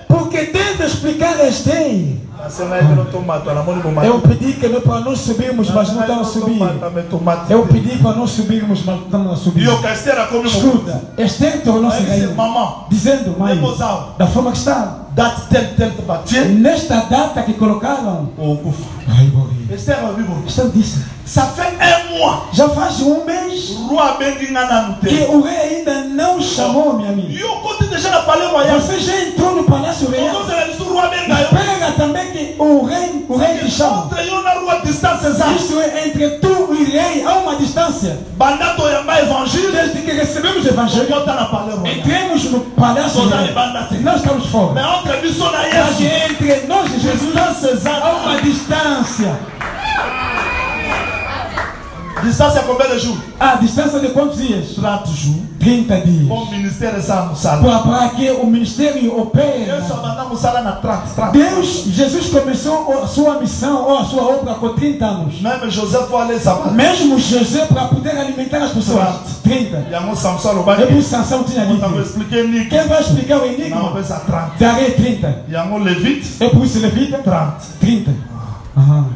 porque deve explicar a Esther. Eu pedi que para nós subirmos, mas não estamos a subir. Eu pedi para nós subirmos, mas não estamos a subir. Escuta, Esther tornou-se rainha, dizendo: mãe, da forma que está, nesta data que colocaram, Esther disse: ça fait un mois. Já faz um mês que o rei ainda não chamou minha amiga. Você já entrou no palácio real. Espera também que o rei te chama. Isso é entre tu e o rei, há uma distância. Desde que recebemos o evangelho, entremos no palácio real. Nós estamos fora. Mas entre nós e Jesus há uma distância. Distância combien de jours? A distância de quantos dias? 30 jours. 30 dias. Bom ministério é essa musala. Para que o ministério opere. Deus, Jesus começou a sua missão ou a sua obra com 30 anos. Mesmo José para poder alimentar as pessoas. 30. E por Sansão tinha dito. Quem vai explicar o enigma? Darei 30. E por Levita? 30.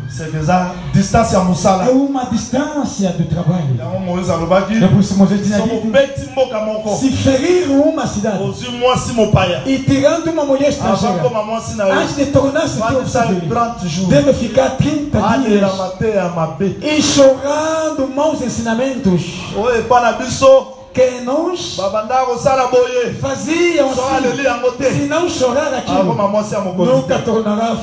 C'est déjà distance à Moussala. É uma distância do trabalho. Moïse alobaki. É por isso Moisés tinha Somo dito, beti mboka moko. se feriram uma cidade Ozi mwasi mopaya. e tirando uma mulher estrangeira, Avant comme mwasi na yo. antes de tornar-se teu Vai ça filho, 30 jours. deve ficar 30 Ade dias la mate ya mabe. e chorando maus ensinamentos Oye pana biso. que nós Babanda ko sala boye. fazíamos So aleli assim. yango te. Se não chorar Avant aquilo, mwasi ya mokonzi. nunca tornará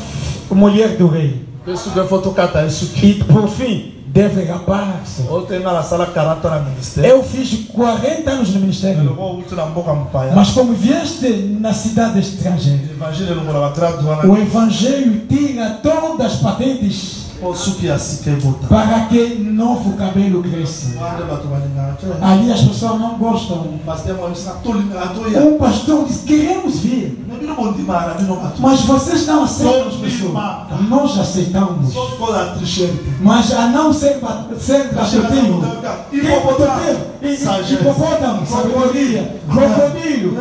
mulher do rei. Pesu ke foto kata esuki. E por fim, deve rapar-se. Otenga la sala 40 ans na ministère. Eu fiz 40 anos no ministério, Loko utu na mboka mopaya. mas como vieste na cidade estrangeira, Évangile longo la grade wana. o evangelho tira todas as patentes O suki ya sike bota. para que novo cabelo cresça. Wande bato balinga. Ali as pessoas não gostam. Pasteur Moïse na tolinga atoya. Um pastor diz: queremos vir, Nabino bondima na bino bato. mas vocês não aceitam as pessoas. Nós aceitamos, Sauf qu'on a triché. mas a não ser baixotinho. Hipopótamo, sabedoria, crocodilo,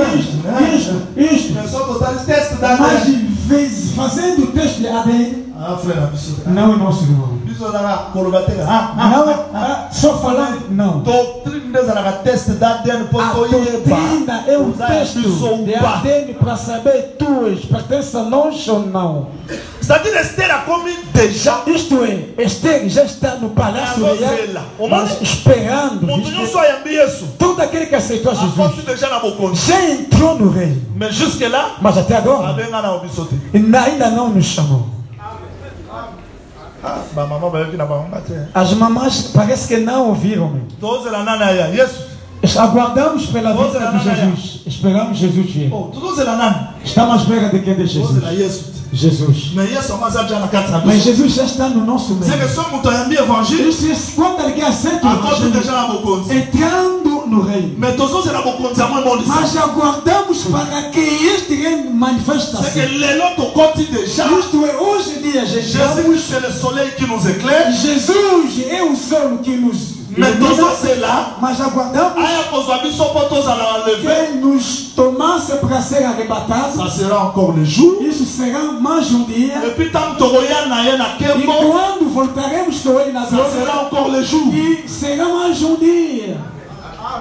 isto. Mais só total teste da Mas fazendo o teste de ADN, Ah, frère Abisso. não é nosso irmão. Biso na kolobatega. Não é só falando, não. Doctrine des na teste da ADN A poto doutrina é o teste de ADN para saber tu pertence a nós ou não. C'est-à-dire Esther a commis déjà. Isto é, Esther já está no palácio real, mas esperando. Montunho só yambi Yesu. Todo aquele que aceitou a A Jesus porte déjà na bokonzi. já entrou no reino, Mais jusque là, mas até agora abenga na obisote. ainda não nos chamou. Ba maman ba yoki na ba mama te. As mamães parece que não ouviram. Toze la nana ya Yesu. Aguardamos pela vinda de Jesus. Esperamos Jesus vir. Oh, toze la nana. Estamos à espera de quem? De Toze Jesus. la Yesu. Jesus. Mais Yesu amaza déjà na katra. Mas Jesus já está no nosso C'est que meio. son muto yambi évangile. Isso é quando alguém aceita o A porte evangelho, déjà na bokonzi. entrando no reino. Mais tozo c'est na bokonzi à moi bon lycée. Mas aguardamos para que este reino C'est manifeste-se. que les lots comptent déjà. Isto é, hoje em dia, Jésus Jesus, c'est le soleil qui nous éclaire. Jesus é o sol que nos Mais tozo ilumina, c'est là. mas aguardamos Aya kozwa biso po tozala enlevé. que nos tomasse para ser arrebatados. Ça sera encore le jour. Isso será mais um dia. Et puis tant tokoya na ye na E kembo. quando voltaremos com ele na Ça glória, sera encore le jour. e será mais um dia.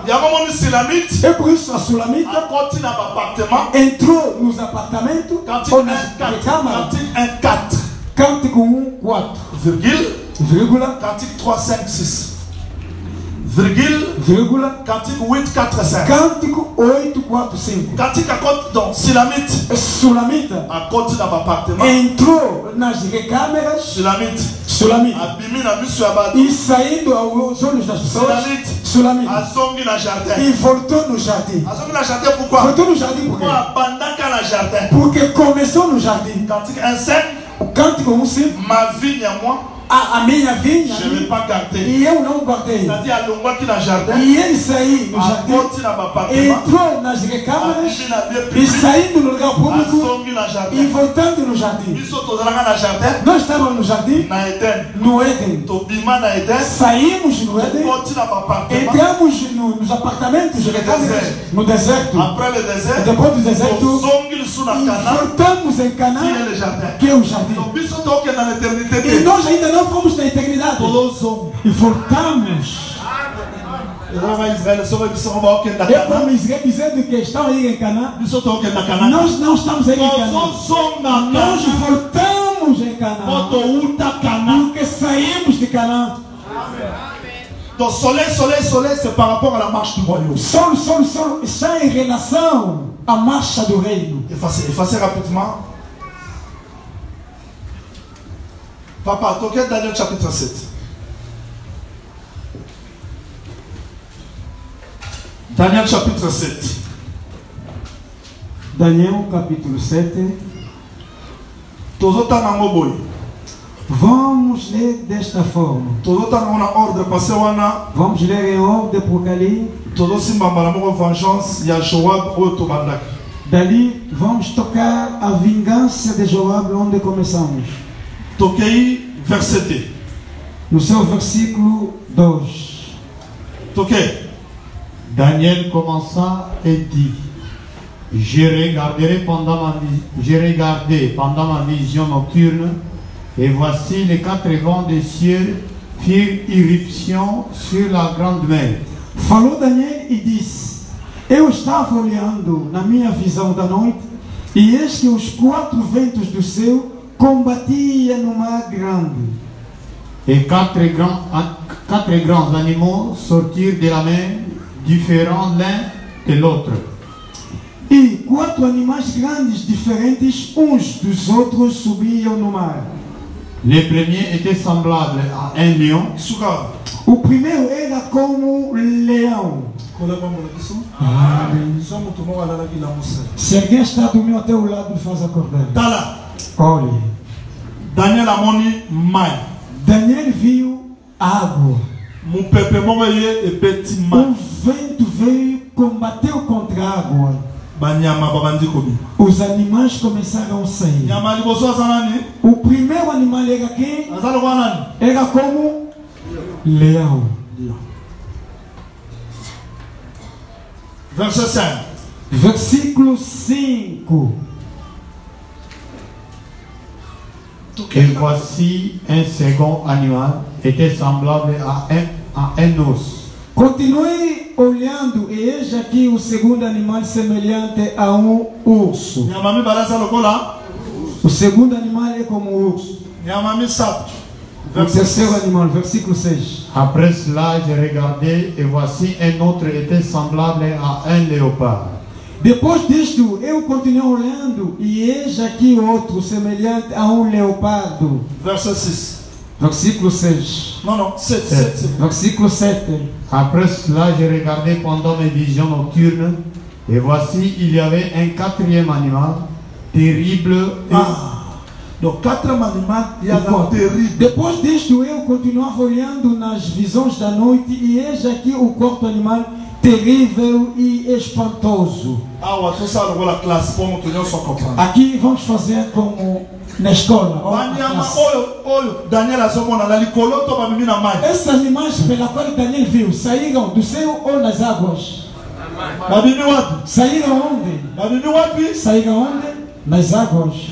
Y'a maman Silamite. É por isso a Sulamita A côté dans l'appartement. entrou nos apartamentos, Cantique ou 1, nas 4. recâmaras, Cantique 1, 4. cântico 4, Virgule. vírgula, Cantique 3, 5, 6. Virgule. vírgula, Cantique 8, 4, 5. cântico 8, 4, 5. Cantique à côté, donc Silamite. Sulamita À côté dans l'appartement. entrou nas recâmaras, Silamite. Sulamita, Abimi na biso ya bato. e saindo aos olhos das pessoas, Silamite. Sulamita, Azongi na jardin. e voltou no jardim. Azongi na jardin pourquoi? Voltou no jardim por Pour quê? abandaka na jardin. Porque começou no jardim. Cantique 1, 5. O cântico 1, 5, Ma vigne à moi, a minha vinha, je ne vais pas garder. e eu não guardei. C'est-à-dire, à Longwaki na jardin. E ele saiu no À jardim, côté dans l'appartement. entrou nas recâmaras Abimi na lieu e public. saindo no lugar público Azongi na e jardin. voltando no jardim. Biso tozalaka na jardin. Nós estávamos no jardim, Na Eden. no Éden. Tobima na Eden. Saímos no Éden, Côté dans l'appartement. entramos nos apartamentos, recâmaras, no deserto. Après le désert. Depois do deserto, Tozongi sous la e Cana. voltamos em Qui est Canaã, le jardin. que é o jardim. Donc biso toke na l'éternité. E nós ainda não fomos na eternidade. Tozongi. E voltamos. Ezalaka Israël soki biso baokende na É como Cana. Israel dizendo que estão aí em Canaã. Biso tokende na Cana. Nós não estamos aí em Canaã. Tozozonga Nós Cana. voltamos em Canaã. Totouta Cana. Porque saímos de Canaã. Donc soleil, c'est par rapport à la marche du royaume. Sol, está em relação à marcha do reino. Effacez rapidement. Papa, toquez Daniel chapitre 7. Daniel chapitre 7. Daniel capítulo 7. Tozotana ngoboy. Vamos ler desta forma. Tozotana on a ordre passé wana. Vamos ler em ordem por ali. Tozosimba mbalamo vengeance ya Joab oyo tobandaki. Dali vamos tocar a vingança de Joab onde começamos. Tokei verset 2. No seu versículo 2. Tokei. Daniel commença et dit, j'ai regardé pendant ma vision nocturne Et voici les 4 vents des cieux firent irruption sur la grande mer. Falou Daniel e disse: Eu estava olhando na minha visão da noite, e eis que os 4 ventos do céu combatiam no mar grande. Et 4 grands animaux sortirent de la mer, différents l'un de l'autre. E 4 animais grandes diferentes uns dos outros subiam no mar. Le premier était semblable à un lion. O primeiro era como leão. Se alguém está dormindo até o lado, faz acordar. Olhe. Daniel amoni mai. Daniel viu água. O vento veio, combateu contra a água. Os animais começaram a sair. O primeiro animal era quem? Era como leão. Verset 5. Versículo 5. Et voici un second animal, était semblable à un os. Continue olhando e eis aqui o segundo animal semelhante a urso. O segundo animal é como um urso. O terceiro animal, versículo 6. Après cela, j'ai regardé et voici un autre était semblable à un léopard. Depois disto, eu continuei olhando e eis aqui outro semelhante a leopardo. Verset 6. Versículo 6. Non, 7. Versículo 7. Après cela, j'ai regardé pendant mes visions nocturnes, et voici, il y avait un 4e animal, terrible. Donc 4 animais, il y a un terrible. Depois disto, eu continuava olhando nas visões da noite, e eis aqui o quarto animal, terrível e espantoso. Aqui vamos fazer como na escola. Esses animais pela qual Daniel viu saíram do céu ou nas águas? Saíram onde? Saíram onde? Nas águas.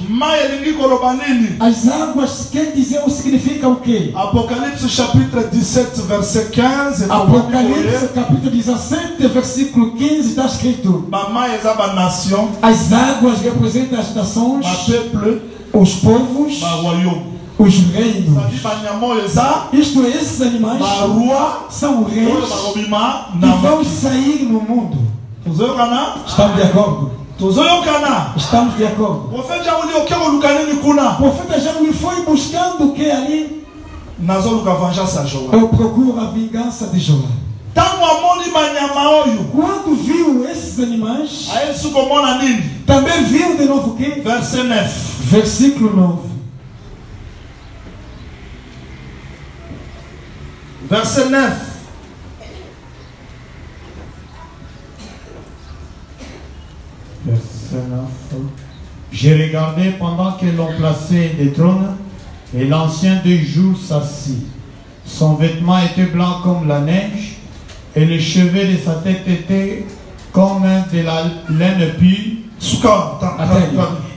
As águas quer dizer significa o quê? Apocalipse chapitre 17 verset 15. Apocalipse capítulo 17 versículo 15 está escrito: as águas representam as nações, os povos, os reinos. Isto é, esses animais são reis que vão sair no mundo. Estamos de acordo? Estamos de acordo. O profeta já me foi buscando o que ali? Eu procuro a vingança de João. Quando viu esses animais, também viu de novo o que? Verset 9. Versículo 9. Verset 9. Verset 9. J'ai regardé pendant que l'on plaçait des trônes, et l'ancien des jours s'assit. Son vêtement était blanc comme la neige, et les cheveux de sa tête étaient comme de la laine pure.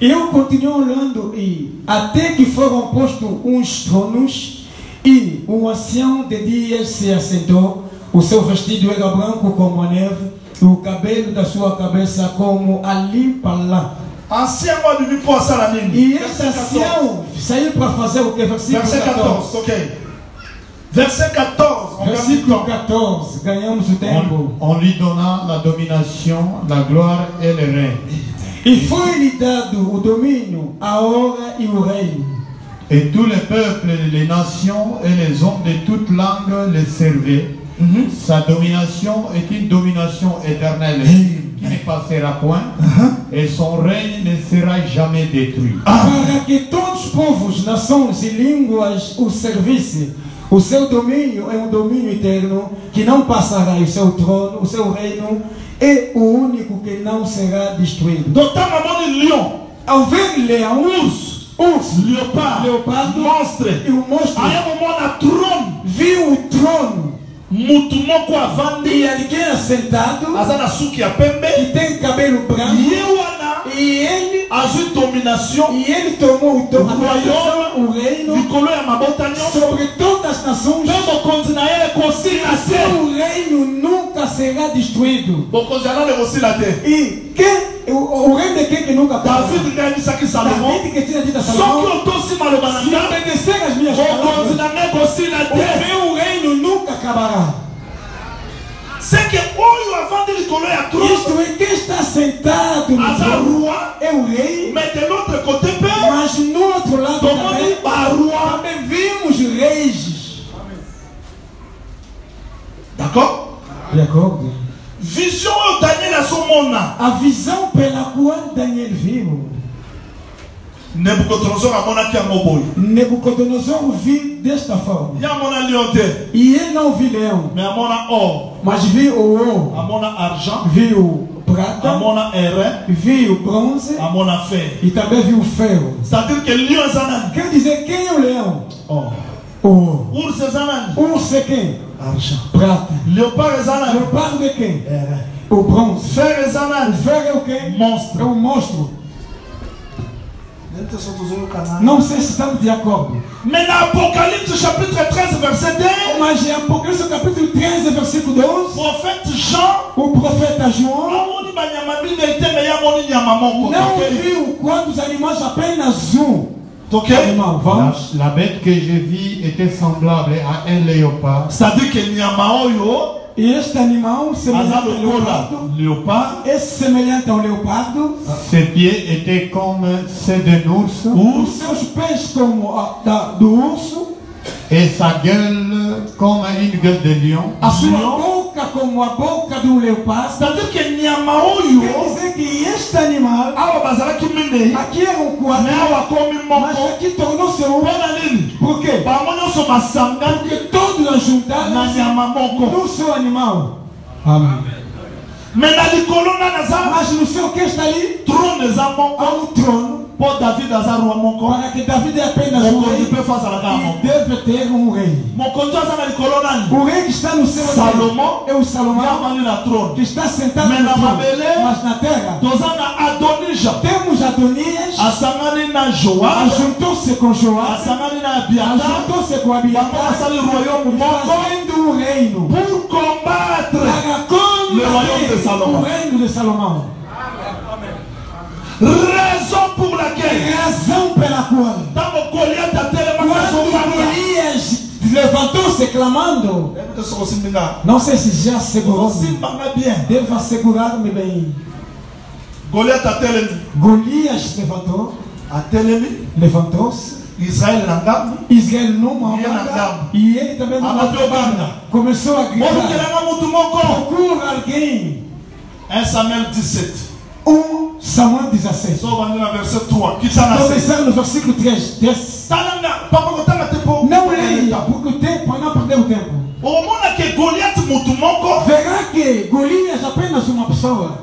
Eu continuei olhando e até que foram postos uns tronos e um ancião de dias se assentou. O seu vestido era branco como a neve e o cabelo da sua cabeça como a limpa lã. E esse ancião saiu para fazer o que? Verset 14. Ok. Verset 14. Versículo 14. Ganhamos o tempo. On lui donna la domination, la gloire et le règne. E foi-lhe dado o domínio, a honra e o reino. Et tous les peuples, les nations et les hommes de toute langue le servaient. Sa domination est une domination éternelle qui ne passera point, et son règne ne sera jamais détruit. Para que todos os povos, nações e línguas o servissem. O seu domínio é domínio eterno que não passará. O seu trono, o seu reino é o único que não será destruído. Ao ver leão, urso, leopardo, monstre, e o monstro viu o trono. E alguém assentado, que tem cabelo branco, e ele nations, E ele tomou o reino likolo ya mabota nyonso, sobre todas as nações. mpe bokonzi na ye ekosila te. Seu reino nunca será destruído. bokonzi yango ekosila te. E o reino de quem que nunca passa? David ngai ayebisaki Salomo, David que tinha dito a soki Salomão, otosi maloba na se ngai, obedecer as minhas bokonzi palavras, na ngai ekosila o te. meu reino nunca acabará. C'est que oyo avandi likolo ya trône Isto é, quem está sentado no aza trono roi, é o rei, mais de l'autre côté pe mas no outro lado tomoni baroi. também vimos reis. D'accord? De acordo? Vision oyo Daniel azomona, A visão pela qual Daniel viu, Nebuchadnezzar amonaki yango boye. Nabucodonosor viu desta forma. Ye amona lion te, E ele não viu leão, mais amona or, mas viu o ouro, amona argent, viu prata, amona airain, viu bronze amona fer. e também viu ferro. C'est-à-dire que lion eza nani? Quer dizer, quem é o leão? Or. O ouro. Ours eza nani? Urso é quem? Argent. Prata. Léopard eza nani? Leopardo é quem? Airain. O bronze. Fer eza O nani? ferro é o quem? Monstre. É o monstro. Não sei se estamos de acordo. Mais dans Apocalypse chapitre 13 verset 2, Mas em Apocalipse capítulo 13, versículo 12, prophète Jean o profeta João amoni banyama minei te, mais amoni nyama moko. não viu quantos animais, apenas um Ok? animal. Vamos. La bête que j'ai vue était semblable à un léopard. C'est-à-dire que nyama oyo E este animal, aza semelhante ao lokola leopardo, léopard, é semelhante ao leopardo, Ses pieds étaient comme ceux d'un ours os seus pés como do urso, et sa gueule comme une gueule de lion. a sua boca como a boca do leopardo. c'est-à-dire que nyama Quer oyo dizer que este animal, awa bazalaki minei, aqui era mais quatro, awa komi mas moko. aqui tornou-se um. Mpona nini? Por quê? Bango nyonso basangani Porque todos ajuntaram na nyama moko. no seu animal. Amém. Mais na likolo nani aza Mas no seu que está ali, trône eza moko, há um trono, mpo David aza roi moko, para que David é apenas um mokonzi rei mpe fo azalaka e moko. deve ter um rei. Mokonzi aza na likolo nani? O rei que está no seu Salomão. é o Ye Salomão, avandi na trône. que está sentado Mas no na trono. mabele, Mas na terra, toza na Adonija, temos Adonias, asangani na Joab, ajuntou-se com Joás, asangani na Abiatar, ajuntou-se com bango Abiatar, basali royaume moko fazendo um reino pour combattre para Le royaume de Salomão. combater o reino de Salomão. raison pour laquelle Razão pela qual, ntango Goliath atelemaka quando azobanga. Golias levantou-se clamando, Ebi te soko osimbinga. não sei se já segurou, Osimbanga bien. devo assegurar-me bem. Goliath atelemi. Golias se levantou-se, Israël na ngambi. Israel numa Ele na banda, ngambi. e ele também numa Abateu outra banda. banda. Começou a gritar: Morukelanga mutu moko. procura alguém. 1 Samuel 17. 1 Samuel 17. So bandi na verset 3. Kita na se. Começar no versículo 3. Talanga papa kotanga te po. Não leia, porque o tempo, para não perder o tempo. Omona ke Goliath mutu moko Verá que Golias, apenas uma pessoa,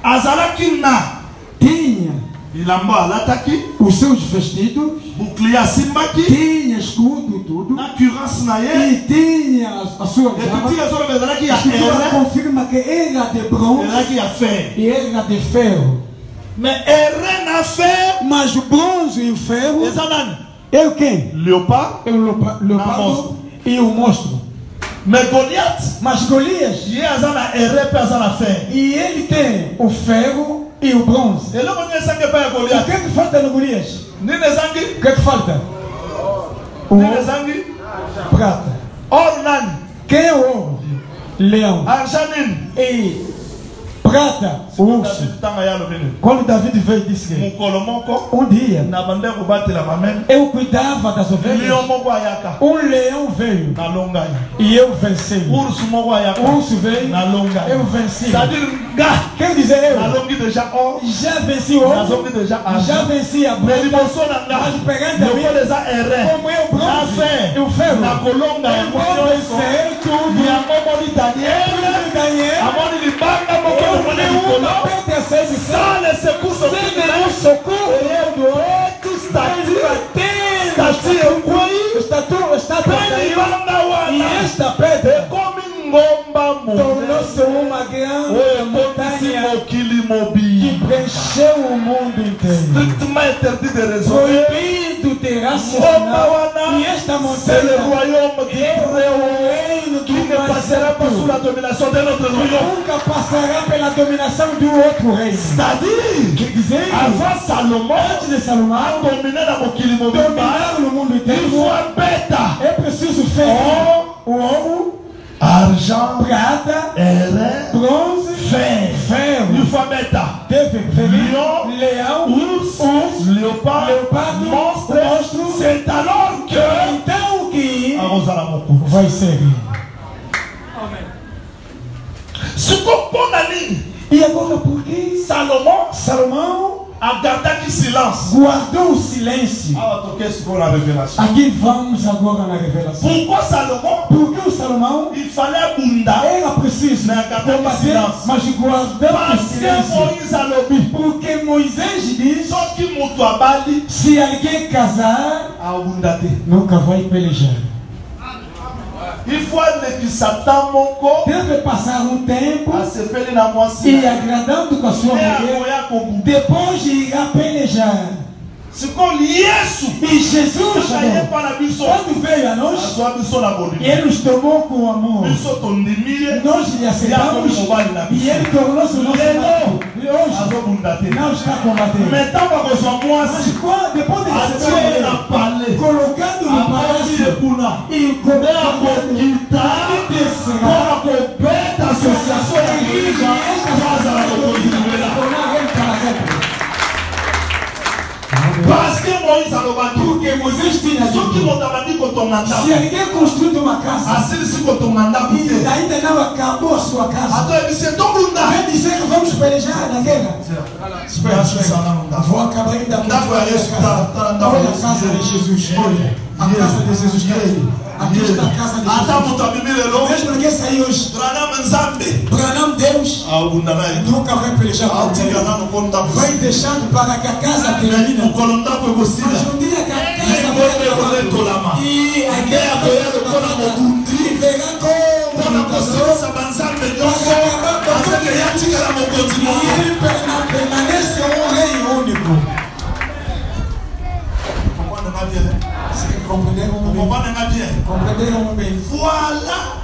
azalaki na tinha bilamba alataki, os seus vestidos, bouclier asimbaki, tinha escudo e tudo, na cuirasse na ye. e tinha a sua Et arma. puis azoloba ezalaki A ya escritura airain, confirma que era de bronze ezalaki ya fer. e era de ferro. Mais airain na fer Mas o bronze e o ferro eza nani? é o quem? Léopard. É o leopardo e o monstro. Mais Goliath Mas Golias, ye aza na airain pe aza na fer. e ele tem o ferro e o bronze. Eloko nini esangi epai ya O Goliath? que é que falta no Golias? Nini ezangi? O que é que falta? O Nini ezangi? prata. Or nani? Quem é o ouro? Leão. Argent nini? E prata, o urso. David tanga ye alobi nini? Quando David veio, disse que Mokolo moko um dia na bande kobatela meme, eu cuidava das ovelhas. lion moko ayaka Leão veio nalongai, e eu venci. ursu moko ayaka Urso veio, nalongai. eu venci. C'est-à-dire nga Quer dizer eu? nalongi déjà or, Já venci o ouro, nazongi déjà já argent. venci a Mais prata, liboso na nga mas perante a mim, lokola eza airain como eu na bronze fer e o ferro, nakolonga eu yango vou nyonso. vencer tudo. Yango moni Daniel Daniel, amoni libanga moko eu namoni não likolo pertencei sans le secours sem nenhum socorro. tout statue ekwei Está pe caindo libanga e wana esta pedra ekomi ngomba tornou-se monene uma grande oyo ekotisi montanha mokili que mobili. preencheu o mundo. mundo inteiro. strictement interdit de raison. Proibido de raciocinar. E esta C'est le montanha royaume du é o Très-Haut reino qui do ne mais passera pas sous santo. la domination d'un autre royaume. Nunca passará pela dominação do outro reino. C'est-à-dire, Quer dizer, avant Salomon, antes de Salomão a dominé dans mon Kilimobimba, dominar no mundo il inteiro, faut un bêta. é preciso ferro, ouro, Argent, prata, airain, bronze, fer. ferro. Il faut un bêta. Teve Lion, leão, ours, léopard, leopardo, monstre. monstro. C'est alors que Então que Arosalamoku vai ser. ce qu'on pond la ligne, E agora por que Salomon Salomão a gardé aqui silence. guardou o silêncio? Ah, toquei ce qu'on a révélation. Aqui vamos agora na revelação. Pourquoi Salomon? Porque o Salomão Il fallait bunda. era preciso Mais garder combater, silence. mas guardar o Parce que silêncio. Moïse a lobby. Porque Moisés diz: Só que mutu abali se alguém casar, a bundate. nunca vai pelejar. Il faut que Satan monko Deve passar um tempo a se pele na moça. e agradando com a sua E mulher, apoiar com bunda. depois irá pelejar. Se qu'on yesu. E Jesus, Aye para biso. quando veio a nós, Azwa biso na boli. ele nos tomou com amor. Biso tondimie. Nós lhe aceitamos e ele tornou-se o nosso marido. E hoje Azo bundate. não está combatendo. Maintenant on va se moi. Mas quando, depois de Atie receber na palais. colocando no Amaki palácio puna. e colocando Para completa associação da igreja. Faz a Parce que Moïse a lobaki. porque Moisés tinha Só que dito: mon tabadi kotonanda. se alguém construir uma casa Assim se kotonanda e bute. ainda não acabou a sua casa, Ato ele se tobunda. vai dizer que vamos pelejar na guerra. Vou acabar ainda com a casa. Olha a casa de Jesus. Olha a casa de Jesus. Aqui está a casa de Ata Jesus. mutu abimile Mesmo ninguém saiu hoje. Branham Nzambe. Branham Deus Abunda naye. nunca vai pelejar com Autika alguém. nano konda Vai deixando para que a casa termine. Mukolonda kwe Mas kosila. um dia que a casa Ngombe vai kole acabar tolama. e a Ngea guerra koyelo kona vai mobundi. e verá como Kona kosilisa banzambe nyonso. Azeke yatikala mokonzi e mongo. ele permanece um rei único. Comprenez-moi bien. Compreenderam bem? Compreenderam bem? Voilà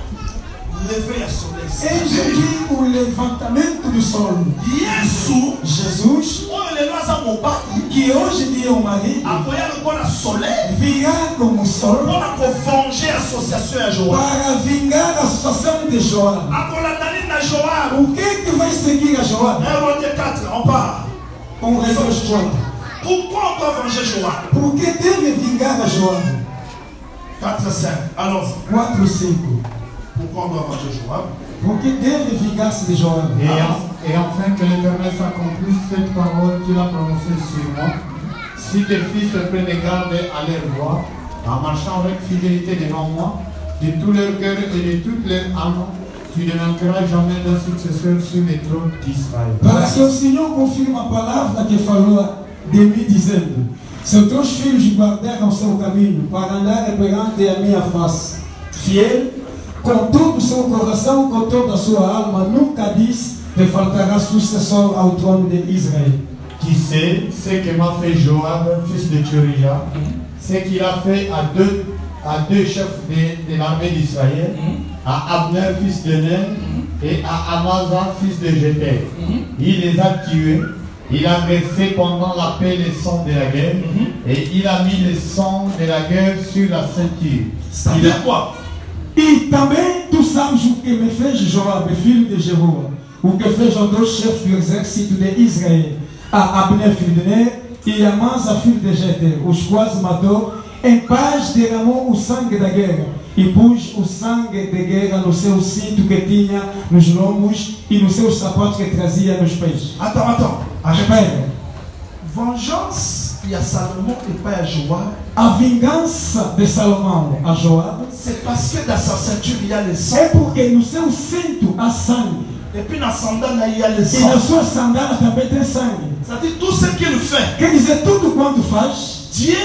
l'éveil à soleil. Eis aqui o levantamento do sol. Yesu, Jesus, oyo lelo aza mobali, que hoje em dia é o marido, akoya lokola soleil virá como sol mpona kovenger association ya Joab. para vingar a situação de Joab. Akolanda nini na Joab? O que vai seguir a Joab? Hébreux 4, on part. Réveil 4. Pourquoi on doit venger Joab? Por que deve vingar a Joab? 4, 5. Alors, 4, 5. pourquoi on doit venger Joab? Por que deve vingar-se de Joab? Et enfin que l'Éternel s'accomplisse cette parole qu'il a prononcée sur moi. Si tes fils prennent garde à leur voie, en marchant avec fidélité devant moi, de tout leur cœur et de toute leur âme, tu ne manqueras jamais d'un successeur sur le trône d'Israël. Para que o Senhor confirme a palavra que falou de mim, dizendo: seus teus filhos guardaram o seu caminho para andar perante a minha face. Fiel, com todo o seu coração, com toda a sua alma, nunca diz te faltará sucessor ao trono de Israel. Qui sait ce que m'a fait Joab, fils de Tchorija, ce qu'il a fait à deux chefs de l'armée d'Israël, à Abner, fils de Ner, et à Amasa, fils de Jéter. Il les a tués, il a versé pendant la paix le sang de la guerre, et il a mis le sang de la guerre sur la ceinture. Il a quoi? E também tu sabes o que me fez Joab, filho de Jeroboam, o que fez aos dois chefes do exército de Israel, a Abner, filho de Ner, e a Amasa, filho de Jeter, os quais matou, em paz derramou o sangue da guerra, e pus o sangue de guerra no seu cinto que tinha nos lombos e nos seus sapatos que trazia nos pés. Attends. Espera, Vengeance, il y a Salomon et pas à Joab. a vingança de Salomão a Joab C'est parce que dans sa ceinture, il y a le sang. é porque no seu cinto há sangue, Et puis dans la sandale, il y a le e na sang. sua sandália também tem sangue. C'est-à-dire tout ce qu'il fait. Quer dizer, tudo quanto faz, Dieu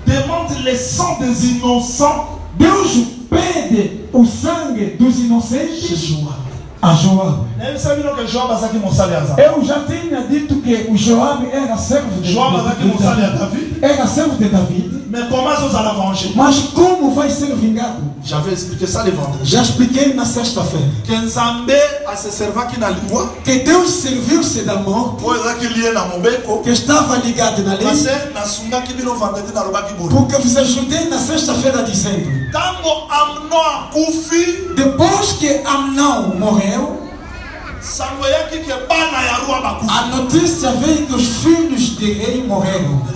demande le sang des innocents Deus pede o sangue dos chez inocentes Joab. a Joab. Nem sabe que Joab azaki mosali aza. Eu já tinha dito que o Joab era servo de David. Era servo de David. Mais comment ça va venger? Mas como vai ser vingado? J'avais expliqué ça le vendredi. Já expliquei na sexta-feira. Que Nzambe a se servir aqui na língua. Que Deus serviu-se da morte. Que estava ligado na lei. Porque vos ajudei na sexta-feira dizendo. Depois que Amnon morreu, a notícia veio que os filhos de rei morreram.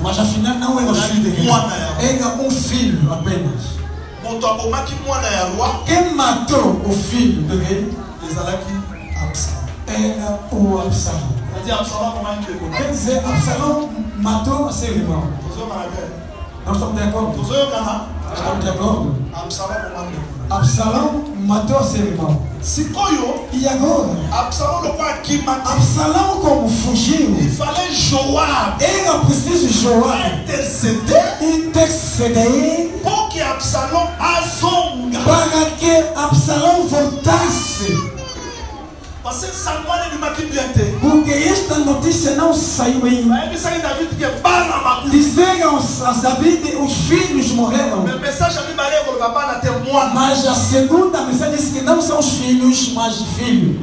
Mas afinal não era o filho de rei. Era um filho apenas. Quem matou o filho do rei era o Absalão. Quer dizer, Absalão matou seu irmão. Nós estamos de acordo? Estamos de acordo? Absalão matou seu irmão. E agora? Absalão como fugiu, era preciso Joab interceder para que Absalão voltasse. Porque esta notícia não saiu ainda. Disseram a David os filhos morreram. Mas a segunda mensagem disse que não são os filhos, mas filhos.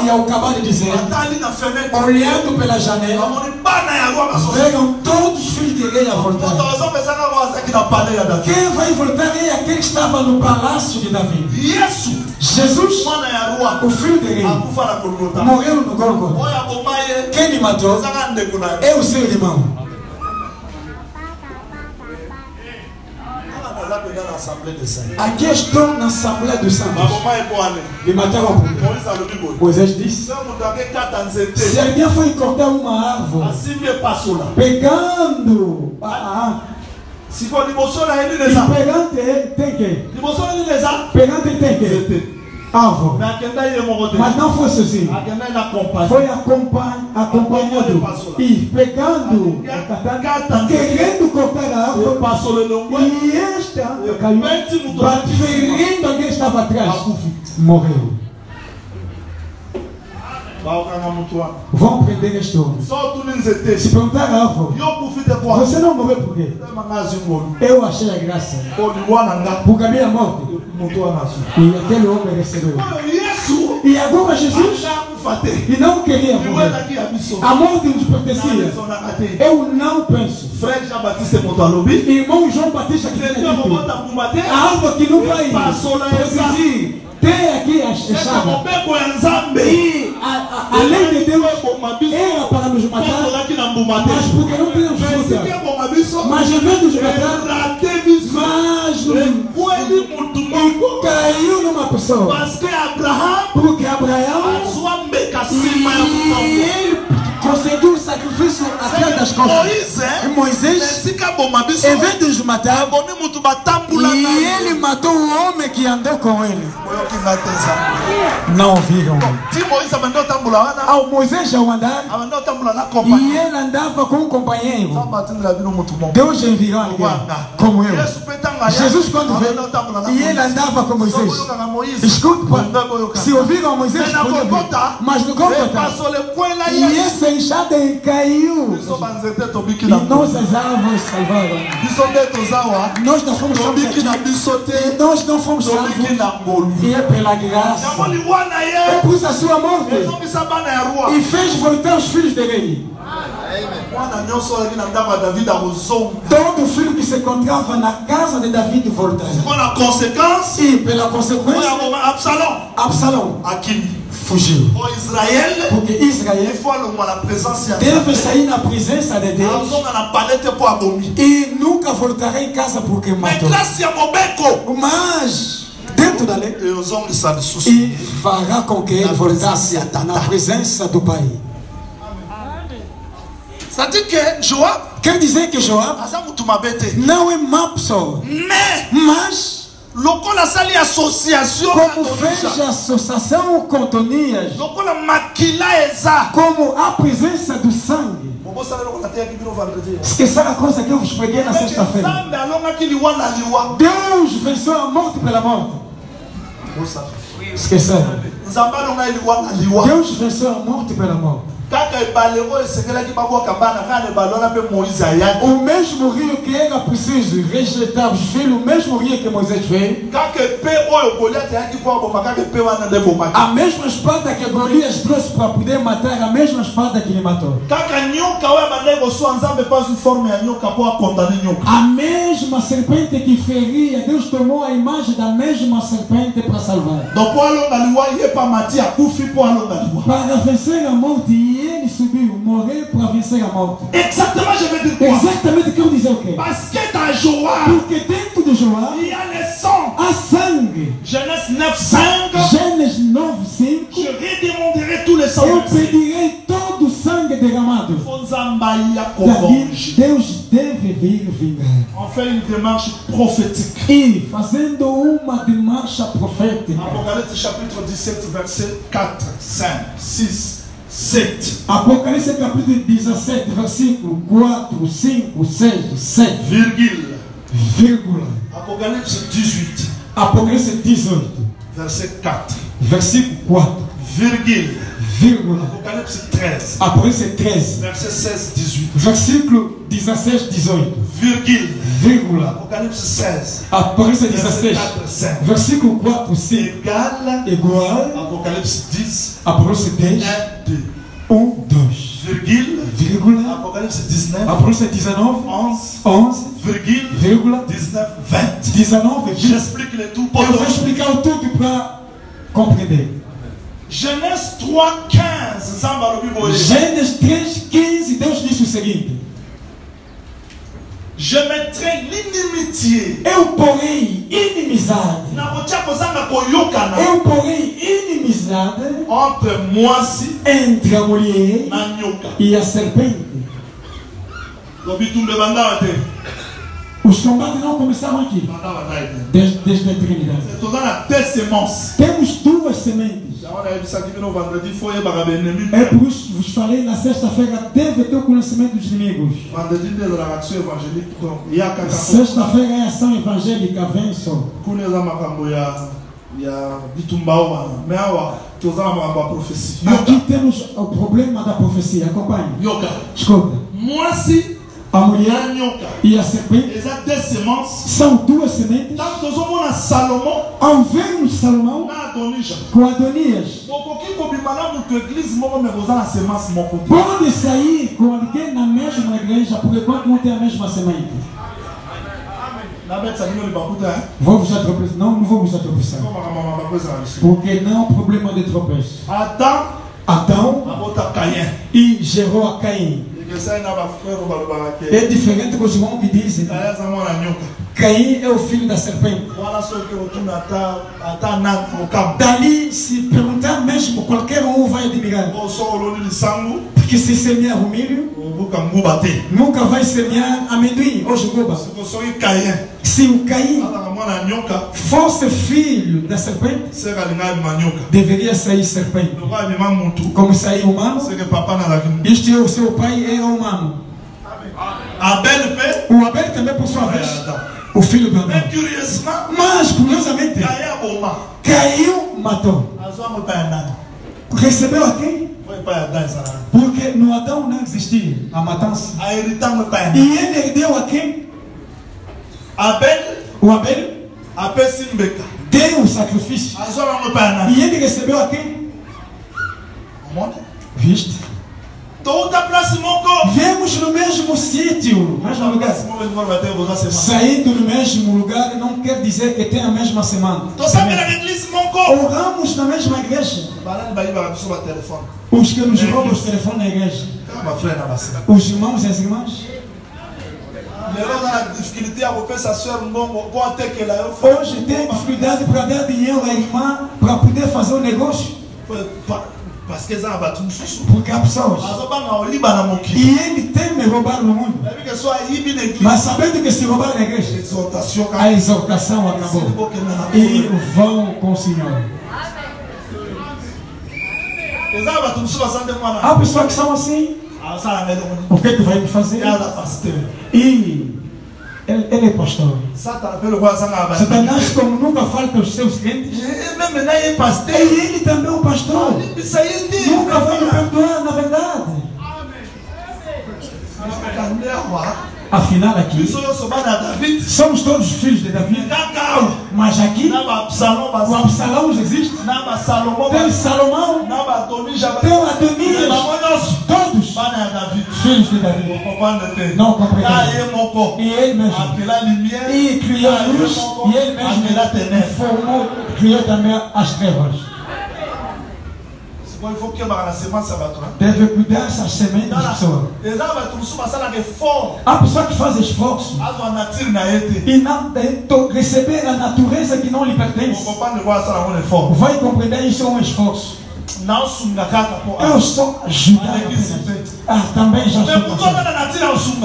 E eu acabei de dizer, olhando pela janela, viram todos os filhos de rei a voltar. Quem vai voltar é aquele que estava no palácio de Davi. Jesus, o filho de rei, morreu no Gólgota. Quem lhe matou é o seu irmão. Aqui estou na Assembleia dos Santos. Me mataram por quê? Moisés disse: se alguém foi cortar uma árvore pegando e pegando ele tem que pegando ele tem que árvore. Mas não foi sozinho. Foi acompanhado. E pegando, querendo cortar a árvore. E esta caiu, ferindo alguém que estava atrás. Morreu. Vão prender este homem. Se perguntar a árvore, você não morreu por quê? Eu achei a graça. Porque a minha morte. E aquele homem recebeu. E agora Jesus, e não queria morrer. A morte nos pertencia. Eu não penso. Irmão João Batista que tem a árvore que não vai produzir. Tem aqui a chave. E a lei de Deus era para nos matar. Mas porque não temos fruta. Mas em vez de nos matar, caiu numa pessoa. Porque Abraão ele conseguiu o sacrifício atrás das costas. E Moisés, em vez de nos matar, e ele matou o homem que andou com ele. Não ouviram. Ao Moisés ao andar, e ele andava com um companheiro. Deus enviou alguém como eu. Jesus quando veio, e ele andava com Moisés. Escute, se ouviram a Moisés, mas no Gólgota, e essa enxada caiu. E nós as árvores salvaram. Nós não fomos salvos. Nós não fomos salvos. E é pela graça. É por isso a sua morte. E fez voltar os filhos de rei. Todo filho que se encontrava na casa de Davi voltou. E pela consequência, Absalão fugiu. Porque Israel deve sair na presença de Deus e nunca voltará em casa porque matou. Mas dentro da lei, e fará com que ele voltasse na presença do Pai. Quer dizer que Joab não é má pessoa, mas como fez a associação com Tonias, como a presença do sangue. Esqueçam a coisa que eu vos preguei na sexta-feira. Deus venceu a morte pela morte. Esqueceram. Zambalonga liwa liwa. Deus venceu a morte pela morte. O mesmo rio que era preciso rejeitar os filhos, o mesmo rio que Moisés veio, a mesma espada que Golias trouxe para poder matar, a mesma espada que ele matou. A mesma serpente que feria, Deus tomou a imagem da mesma serpente para salvar. Para vencer a morte, ele subiu, morreu para vencer a morte. Exactement, je vais dire quoi? Exatamente o que eu dizer o quê? Parce que dans Joab, Porque dentro de Joab il y a le sang. há sangue. Genèse 9:5. Gênesis 9:5. Je redemanderai tout le sang. Eu pedirei todo o sangue derramado. Daí, Deus deve vir vingar. on fait une démarche prophétique. E fazendo uma demarcha profética. Apocalypse chapitre 17, verset 4, 5, 6, 7. Apocalipse capítulo 17, versículo 4, 5, 6, 7. Virgule. Vírgula. Apocalypse 18, Apocalipse 18, verset 4. versículo 4. Virgule. Vírgula. Apocalypse 13, Apocalipse 13, verset 16, 18. versículo 16, 18. Virgule. Vírgula. Apocalypse 16, Apocalipse verset 16, 4, 5. versículo 4, 5. Égal. Igual. Apocalypse 10, Apocalipse 10, 1, 2. 1, 2. Virgule. Vírgula. Apocalypse 19, Apocalipse 19, 11, 11, virgule, vírgula, 19, 20. 19, vírgula. J'explique le tout. Eu vou explicar o tudo para compreender. Genèse 3, 15. Zambalobi boye. Gênesis 3, 15, Deus disse o seguinte: Je mettrai l'inimitié. eu porei inimizade. Na kotia kozanga koyokana Eu porei inimizade entre mwasi entre a mulher na nyoka. e a serpente. Lobi tumbe bandawa te. Os combates não começaram aqui, Bandawa dai te. desde a eternidade. Tozana deux semences. Temos duas sementes. Jaona ebisaki bino vendredi foi baka benemi. É por isso que vos falei na sexta-feira, deve ter o conhecimento dos inimigos. Vendredi nde la action évangélique donc yaka Sexta-feira é ação evangélica, vem só. kuneza makambo ya bitumbao wana. Mais awa tozana makambo ya prophétie. Aqui temos o problema da profecia, acompanhe. Yoka. Escuta, Mwasi a na mulher nyoka. e a serpente Eza deux semences. são duas sementes. Tant tozomona Salomon Ao vermos Salomão na Adonija. com Adonias, Bokoki kobima na mutu église moko me koza na semence moko te. pode sair com alguém na mesma igreja, porque quando não tem a mesma semente, Nabetisa bino libakuta hein. vou vos atropeçar. Não vou vos atropeçar, Koma mama bakoza na biso. porque não é um problema de tropeço. Adam Adão abota Caïn. e gerou a Caim. Ekesai na ba frère balobaka ke. É diferente dos irmãos que dizem. Caïn aza mwana nyoka. Caim é o filho da serpente. Wana soki otuna ata na mokamba. Dali, se perguntar mesmo, qualquer um vai admirar. Oso oloni lisangu Porque se semear o milho, obuka nguba te. nunca vai semear amendoim ou jugoba. Soki Caïn Se o Caim azaka mwana nyoka fosse filho da serpente, seka alinga abima nyoka. deveria sair serpente. Loka abima mutu Como saiu humano, seke papa nazalaki mutu. este é o seu pai era humano. Abel pe O Abel também, por sua vez, o filho do Adão. mais curieusement Mas, curiosamente, Caïn aboma. caiu, matou. Azwa mo pa ya nani. Recebeu a quem? Foi pa ya dan sana. Porque no Adão não existia a matança. A heritar mo pa ya E nani. ele herdeu a quem? Abel O Abel apesi mbeka. deu o sacrifício. Azwa mo pa ya nani. E ele recebeu a quem? Omona. Viste? Toda place moko. Vemos no mesmo sítio, mesmo lugar. Place moko ngor bater boza semana. Saindo no mesmo lugar não quer dizer que tem a mesma semana. To sabe na église moko. Oramos na mesma igreja. Balani bayi ba biso ba telefone. Os que nos roubam os telefones na igreja. Kama frère na basi. Os irmãos e as irmãs. Lelo na difficulté a kopesa soeur mbongo po atekela yo. Hoje tem dificuldade para dar dinheiro à irmã para poder fazer o negócio. Parce que za batu mususu. Porque há pessoas. Azobanga oliba na mokili. E ele teme roubar no mundo. Davi que só ayibi na église. Mas sabendo que se roubar na igreja, Exaltation a exaltação acabou. E vão com o Senhor. Eza batu mususu basande mwana. Há pessoas que são assim. Asala medo. O que é que vai me fazer? Yada pasteur. E Ele é pastor. Satanás, como nunca falta os seus clientes, e ele também é um pastor. Nunca vai me perdoar, na verdade. Afinal, aqui somos todos filhos de Davi. Mas aqui o Absalão existe. Tem Salomão, tem Adonias, todos filhos de Davi. Não compreendem. E ele mesmo, e criou a luz, e ele mesmo formou, criou também as trevas. Deve cuidar dessas sementes das pessoas. Há pessoas que fazem esforço e não receber a natureza que não lhe pertence. Vai compreender isso é um esforço. Eu sou ajudado. Também já ajudo.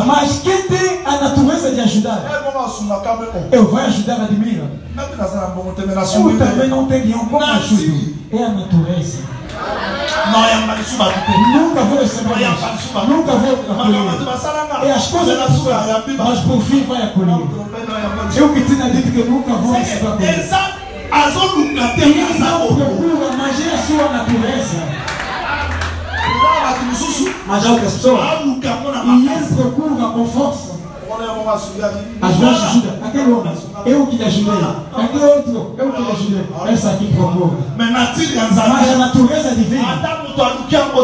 Mas quem tem a natureza de ajudar, eu vou ajudar a admirar. Eu também não tenho como ajudo. É a natureza. Nunca vou receber isso. Nunca vou acolher. E as coisas mas por fim vai acolher. Eu que tinha dito que eu nunca vou receber acolher. E ele não procura, mas é a sua natureza. Mas há outras pessoas. E ele procura com força. Às vezes ajuda. Aquele homem, eu que lhe ajudei. Aquele outro, eu que lhe ajudei. Essa aqui procura. Mas a natureza divina,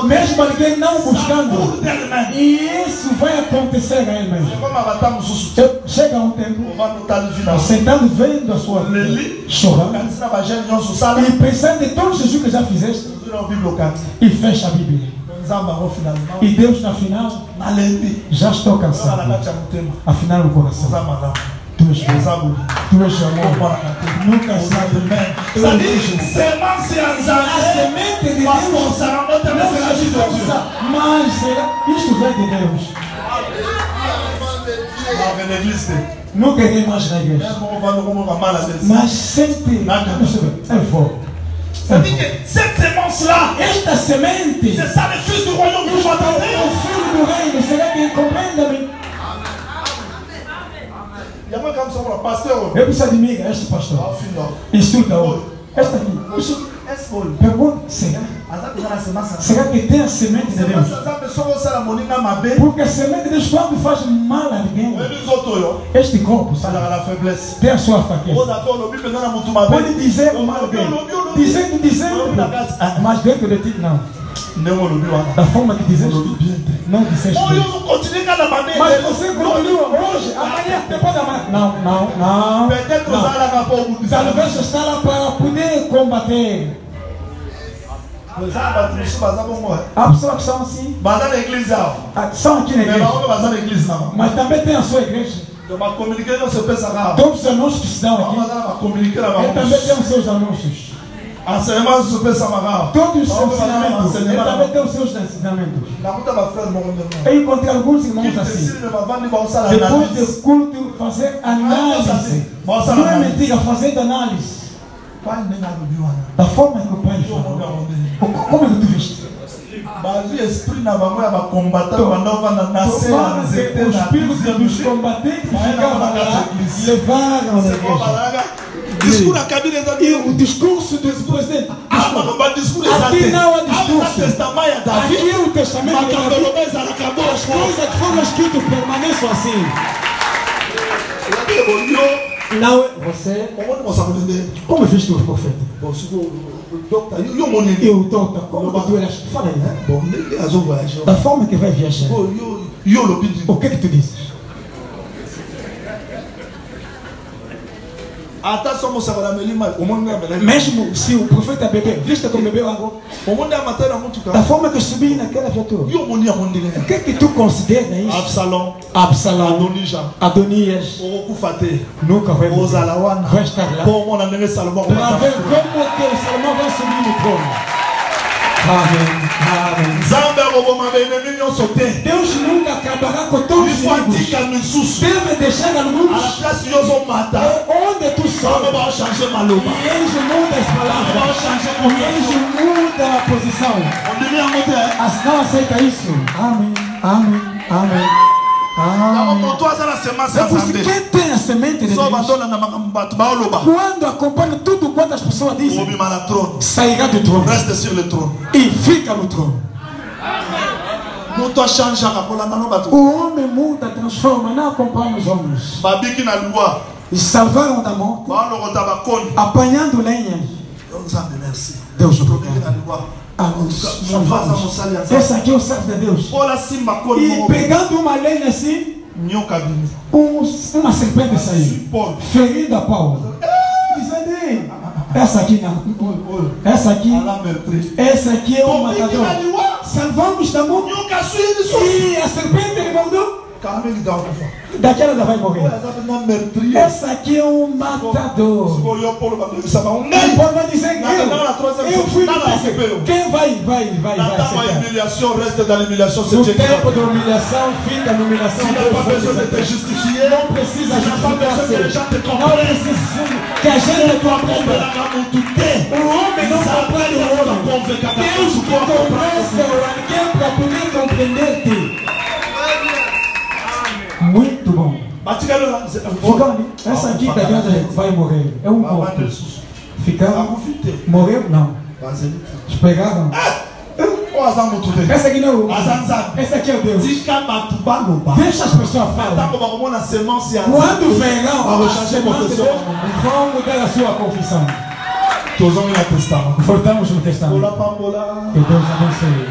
mesmo alguém não buscando, e isso vai acontecer a ele mesmo. Chega um tempo, sentando, vendo a sua vida, chorando, e pensando em todo Jesus que já fizeste, e fecha a Bíblia. E Deus no final, já estou cansado. Afinal no coração, tu és bom, tu és amor. Nunca sabe. A semente de Deus não se esforça, mas isto vem de Deus. Nunca irei mais na igreja, mas sempre é fogo. Cette sémence-là, esta semente, c'est ça le fils du royaume que vous entendez. O filho do reino, será que compreende-me? Eu preciso de mim, este pastor. Insulta o esta aqui. Pergunta, será que tem a semente de Deus? Porque a semente de Deus, quando faz mal a alguém, este corpo tem a sua fraqueza. Pode dizer mal dele, dizendo, mas dentro de ti não. Da forma que dizes, não disseste. Mas você continua hoje, amanhã, depois da manhã. Não. Talvez está lá para poder combater. Há pessoas que são assim. São aqui na igreja. Mas também tem a sua igreja. Todos os anúncios que estão aqui. Ele também tem os seus anúncios. Todos os seus ensinamentos. Ele também tem os seus ensinamentos. Eu encontrei alguns irmãos assim. Depois do culto, fazer análise. Não é mentira, fazendo análise. Da forma que o pai falou. Como é que tu viste? O espírito dos combatentes ficavam lá, levaram na igreja. E o discurso do presidente. Aqui não há discurso. Aqui é o testamento de Davi. As coisas que foram escritas permanecem assim. Não, você. Como viste o profeta? E o doutor, como tu eras? Fala aí. Da forma que vai viajar. O que tu dizes? Mesmo se o profeta bebeu, viste como bebeu água? Da forma que eu subi naquela viatura. O que tu considera isso? Absalão, Adonias, nunca vai estar lá. Para ver como que o Salomão vai subir no trono. Amém. Deus nunca acabará com todos os inimigos. Deve deixar alguns onde tu sobes. E eles mudam as palavras. E eles mudam a posição. Não aceita isso. Amém. Quando acompanha tudo quanto as pessoas dizem, sairá do trono. Reste sur le trône. E fica no trono. O homem muda, transforma, não acompanha os homens. Eles salvaram da morte, apanhando lenhas. Deus obrigado. Esse aqui é o servo de Deus. E pegando uma lenha assim, uma serpente saiu, ferida a Paulo. Dizendo, essa aqui não. Essa aqui é o matador. Salvamos da morte. E a serpente ele mordou. Daquela ela vai morrer. Essa aqui é um matador. Não pode dizer que eu fui no quem vai. A humilhação resta da humilhação. O tempo da humilhação fica na humilhação. Não precisa te justificar. Não precisa justificar. Não precisa que a gente compreenda. O homem não compreende o homem. Deus que compreende o homem para poder compreender-te. Muito bom. Fica ali. Essa aqui da igreja vai morrer. É um morto. Ficaram? Morreu? Não. Pegaram? Essa aqui não é essa aqui é o Deus. Deixa as pessoas falar. Quando verão a semana de Deus, vão mudar a sua confissão. Voltamos no testamento. Que Deus abençoe.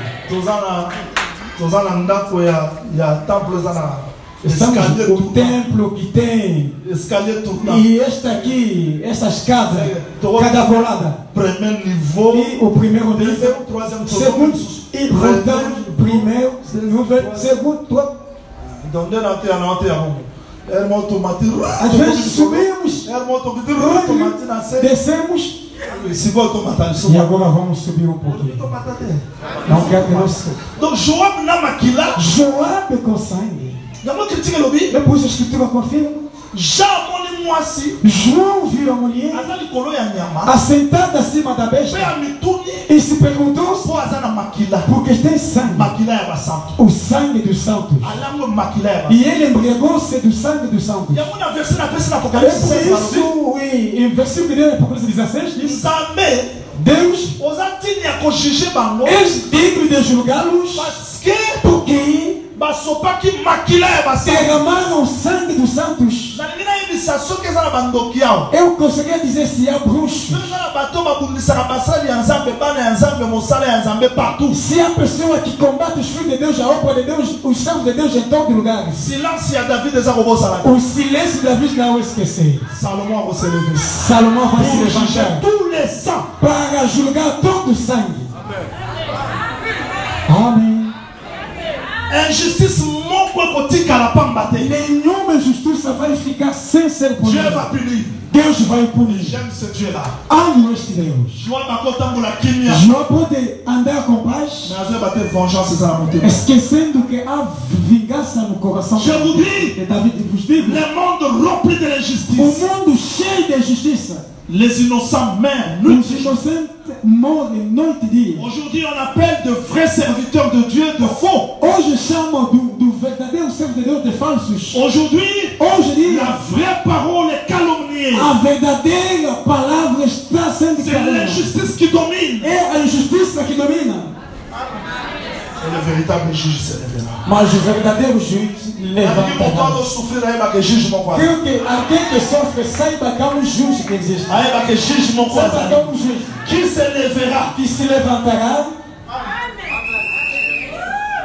Estamos no templo que tem. E esta aqui, essa escada, cadacolada. E o primeiro nível, segundo, e voltamos, primeiro, segundo. Às vezes subimos, descemos. E agora vamos subir um pouquinho. Não quero que nós. Donc Joab na makila. Joab com sangue. Depois a escritura confirma. João viu a mulher assentada acima da besta e se perguntou porque tem sangue, o sangue dos santos, e ele embriagou-se do sangue dos santos. É por isso, em versículo 1 de Apocalipse 16 diz: Deus é digno de julgá-los porque derramaram o sangue dos santos. Eu conseguia dizer se há bruxos, se há pessoa que combate os filhos de Deus, a obra de Deus, os servos de Deus em todo lugar. O silêncio de Davi não esquecer. Salomão vai se levantar para julgar todo o sangue. Amém. Injustice nenhuma injustiça vai ficar sem ser punida. Dieu va punir. Deus vai punir. J'aime ce Dieu là. Amo este Deus. João pode andar com paz, esquecendo que há vingança no coração de Davi. Le monde rempli de l'injustice. O mundo cheio de injustiça. Les innocents meurent. Os inocentes morrem noite e dia. Aujourd'hui, on appelle de vrais serviteurs de Dieu de faux. Hoje chamam do verdadeiro servo de Deus de falsos. Aujourd'hui, la vraie parole est calomniée. A verdadeira palavra está sendo calomniada. C'est l'injustice qui domine. É a injustiça que domina. Et le véritable juge se lèvera. Mas o verdadeiro juiz levantará. Creio que alguém que sofre saiba que há um juiz que existe. Saiba que há um juiz qui se lèvera, que se levantará.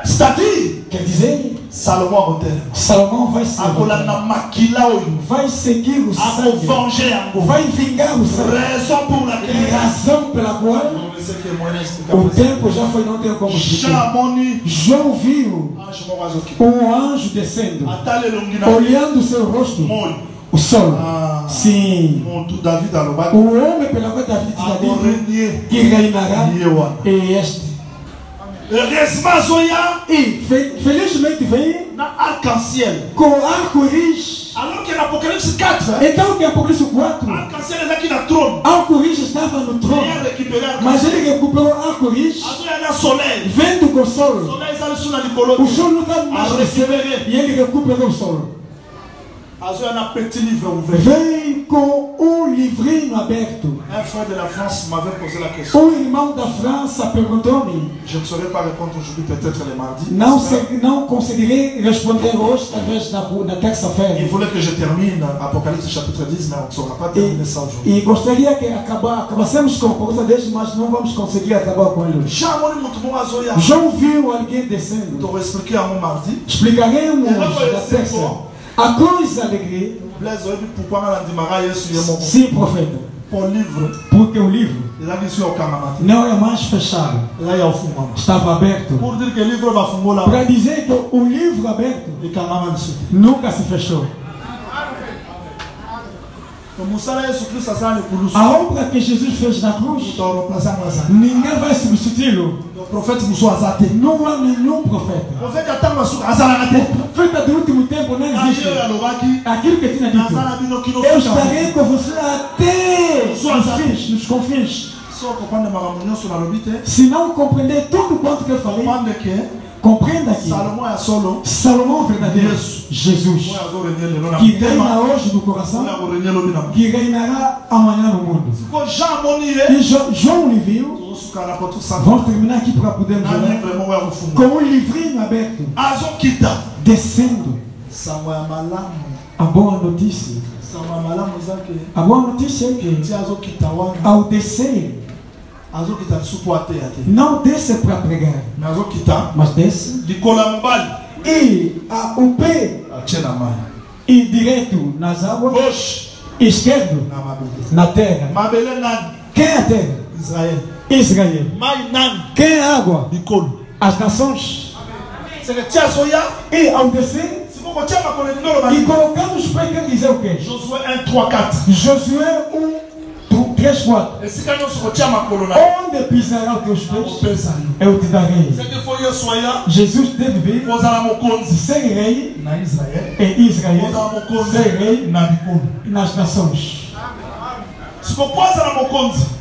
C'est-à-dire, quer dizer, Salomão vai se levantar, vai seguir o sangue, vai vingar o sangue. Razão pela qual o tempo já foi, não tem como explicar. João viu um anjo descendo, olhando o seu rosto, o sol. Sim, o homem pela qual Davi disse que reinará é este. E felizmente vem com arco-íris. Alors que l'Apocalypse 4, então que Apocalipse 4, arco-íris estava no trono, mas ele recuperou corrige, soleil. vem do consolo. Soleil, ça le sous la nicolo. O sol não está A mais receber. e ele recupera o sol. Azul un petit livre ouvert. Vem com livrinho aberto. Un frère de la France m'avait posé la question. Irmão da França perguntou-me. Je ne saurais pas répondre aujourd'hui, peut-être les mardis. Não conseguirei responder hoje, talvez na terça-feira. Il voulait que je termine Apocalypse chapitre 10, mais on ne saura pas terminer ça aujourd'hui. E gostaria que acabassemos com Apocalipse 10, mas não vamos conseguir acabar com ele. João viu alguém descendo. Pour expliquer à mon mardi. Explicaremos na terça. A coisa alegria. Sim, profeta. Porque o livro não é mais fechado. Estava aberto. Para dizer que o livro aberto nunca se fechou. A obra que Jesus fez na cruz, ninguém vai substituí-lo. Não há nenhum profeta. O profeta do último tempo não existe. Aquilo que tinha dito: eu estarei com você até nos confins. Se não compreender tudo quanto que eu falei, compreenda que Salomão verdadeiro, Jesus, que reina hoje no coração, que reinará amanhã no mundo. E João lhe viu. Vamos terminar aqui para podermos ver com livrinho aberto, descendo. A boa notícia é que ao descer, não desce para pregar, mas desce e o pé e direito nas águas, esquerdo na terra. Quem é a terra? Israel. Quem é a água? As nações. E ao descer e colocando os pés, quer dizer o quê? Josué 1:3-4. Josué 1:3-4. Onde pisará os teus pés, eu te darei. Jesus deve vir ser rei em Israel, ser rei nas nações.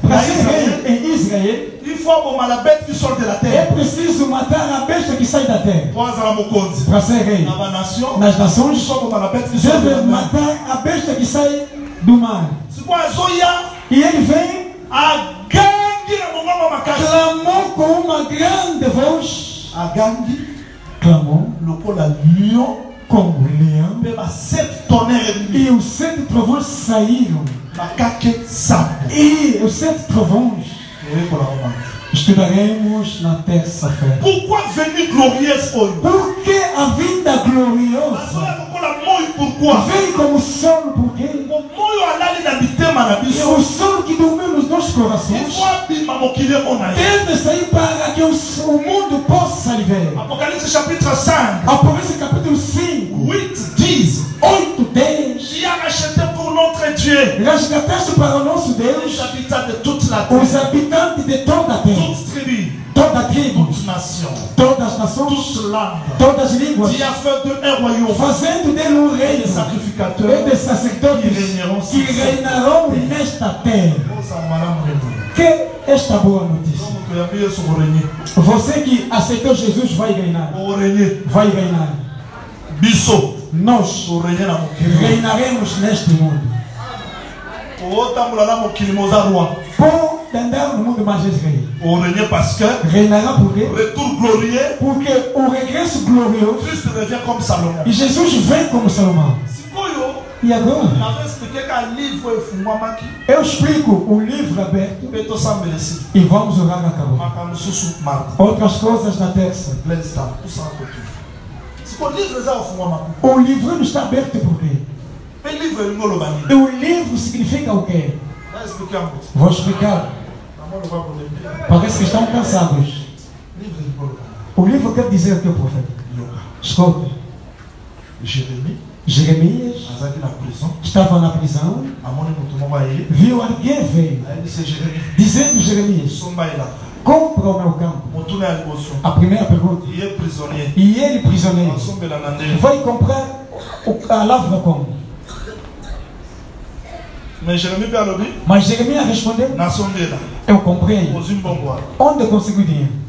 Para ser rei em Israel, il faut avoir la bête qui sort de la é terre. preciso matar a besta que sai da terra. Para ser rei nas nações, deve matar a besta que sai do mar. E ele vem, clamou com uma grande voz, clamou como leão, e os 7 trovões saíram. E os 7 trovões estudaremos na terça-feira. Pourquoi venir glorieuse hoje? Por que a vinda gloriosa? Vem como sol, porque é o sol que dormiu nos nossos corações. Deve sair para que o mundo possa lhe ver. Apocalipse chapitre 5. Apocalipse capítulo 5. 8:10. 8:10. Qui a racheté pour notre Dieu Resgataste para o nosso Deus les habitants de toute la os terre, habitantes de toda a terra, toute tribu, toda tribo, toute nation, todas as nações, toute langue. todas as línguas, Qui a fait de un royaume fazendo dele um reino des sacrificateurs e de sacerdotes que reinarão nesta terra. Que esta boa notícia. Você que aceitou Jesus vai reinar. Vai reinar. Bisso, Nós reinaremos neste mundo. Por andar no mundo, mas és rei. parce que Reinará por quê? retour glorieux, Porque o regresso glorioso, Christ revient comme Salomon. e Jesus vem como Salomão. E agora? Eu explico o livro aberto e vamos orar na cama. Outras coisas na terça. O livro não está aberto por quê? E o livro significa o quê? Vou explicar. Parece que estão cansados. O livro quer dizer o que, profeta? Escuta. Jeremias estava na prisão. Viu alguém veio dizendo: Jeremias, compra o meu campo. A primeira pergunta. E ele, prisioneiro, vai comprar a lavra como? Mais Jérémie peut aller. Mas Jeremias respondeu: Nasondela. eu comprei. Onde eu consegui dinheiro?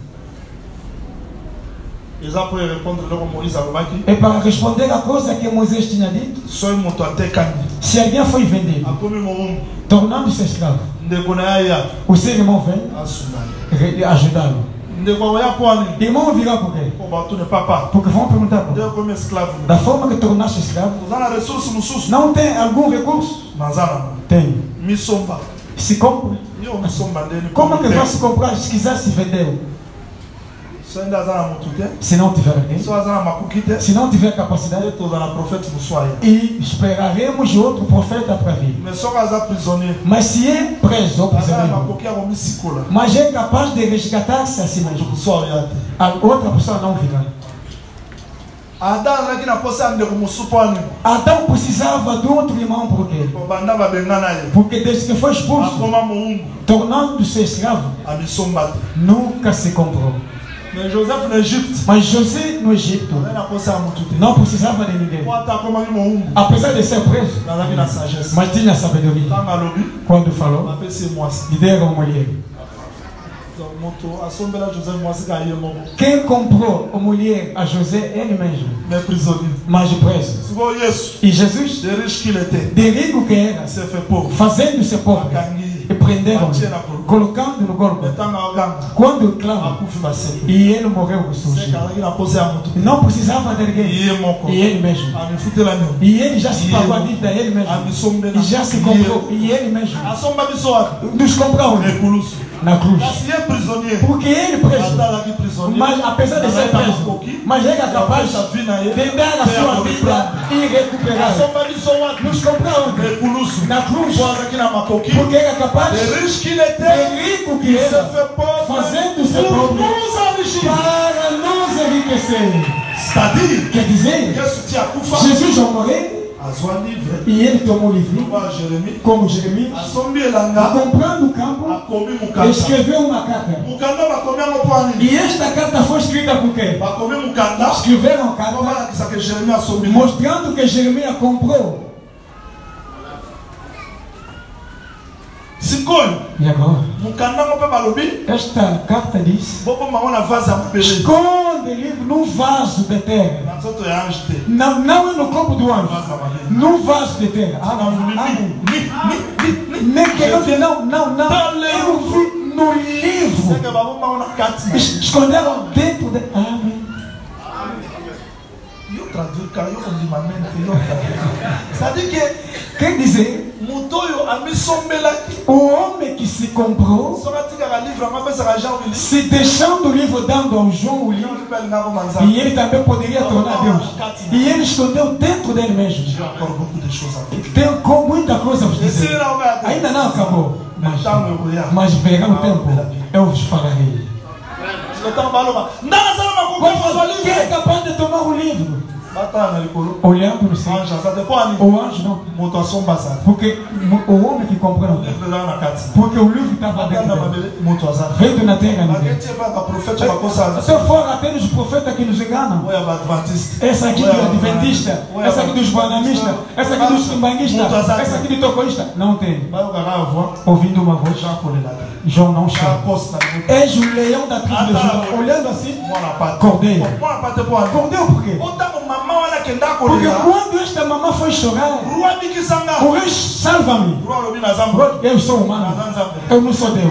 Ils ont pu répondre là comme Moïse a dit. E para responder a coisa que Moisés tinha dito, Só um moto até candi. se alguém foi vendido, A como meu tornando-se escravo, o seu irmão vem ajudá-lo. O irmão virá por quê? Porque vão perguntar por quê? Da forma que tornaste escravo, não tem algum recurso? Tem. Se compra. Como é que vai se comprar se quiser se vender? Se não tiver alguém, se não tiver capacidade, e esperaremos outro profeta para vir. Mas se é preso ou prisioneiro, mas é capaz de resgatar-se a si mesmo, a outra pessoa não virá. Adão precisava de outro irmão, por quê? Porque desde que foi expulso, tornando-se escravo, nunca se comprou. Mas José no Egito não precisava de ninguém, apesar de ser preso, mas tinha sabedoria. Quando falou, lhe deram uma mulher. Quem comprou a mulher a José? Ele mesmo, mas preso. E Jesus, de rico que era, fazendo-se pobre, e prenderam, colocando no corpo. Quando clama, e ele morreu por surgir. Não precisava de ninguém. E ele mesmo. E ele já se pagou a dívida a ele mesmo. E já se comprou. E ele mesmo nos comprou na cruz. Porque ele preso. Mas apesar de ser preso, mas ele é capaz de dar a sua vida e recuperar. Nos comprou na cruz. Porque ele é capaz de rico que era, fazendo-se pobre para nos enriquecer. Quer dizer, Jesus já morreu e ele tomou o livro, como Jeremias, comprando o campo, escreveu uma carta. E esta carta foi escrita por quê? Escreveram a carta mostrando que Jeremias comprou. E agora? Esta carta diz: esconde o livro num vaso de terra. Não é no corpo do anjo, num vaso de terra. Não. Eu vi no livro. Esconderam dentro de. Amém. Quer dizer, o homem que se comprou, se deixando o livro, dando ao João o livro, e ele também poderia tornar Deus. E ele escondeu dentro dele mesmo. Tem muita coisa a vos dizer. Ainda não acabou, mas verá o tempo, eu vos falarei. Quem é capaz de tomar o livro? Olhando no céu, o anjo não, porque o homem que comprou não, porque o livro estava dentro dele, feito na terra. Se for até os profetas que nos enganam, essa aqui do adventista, essa aqui dos banamistas, essa aqui dos timbanguistas, essa aqui do tocoísta, não tem. Ouvindo uma voz, João não chama. És o leão da tribo de Judá, olhando assim, cordeiro. Cordeiro por quê? Porque quando esta mamãe foi chorar, o rei salva-me. Eu sou humano, eu não sou Deus.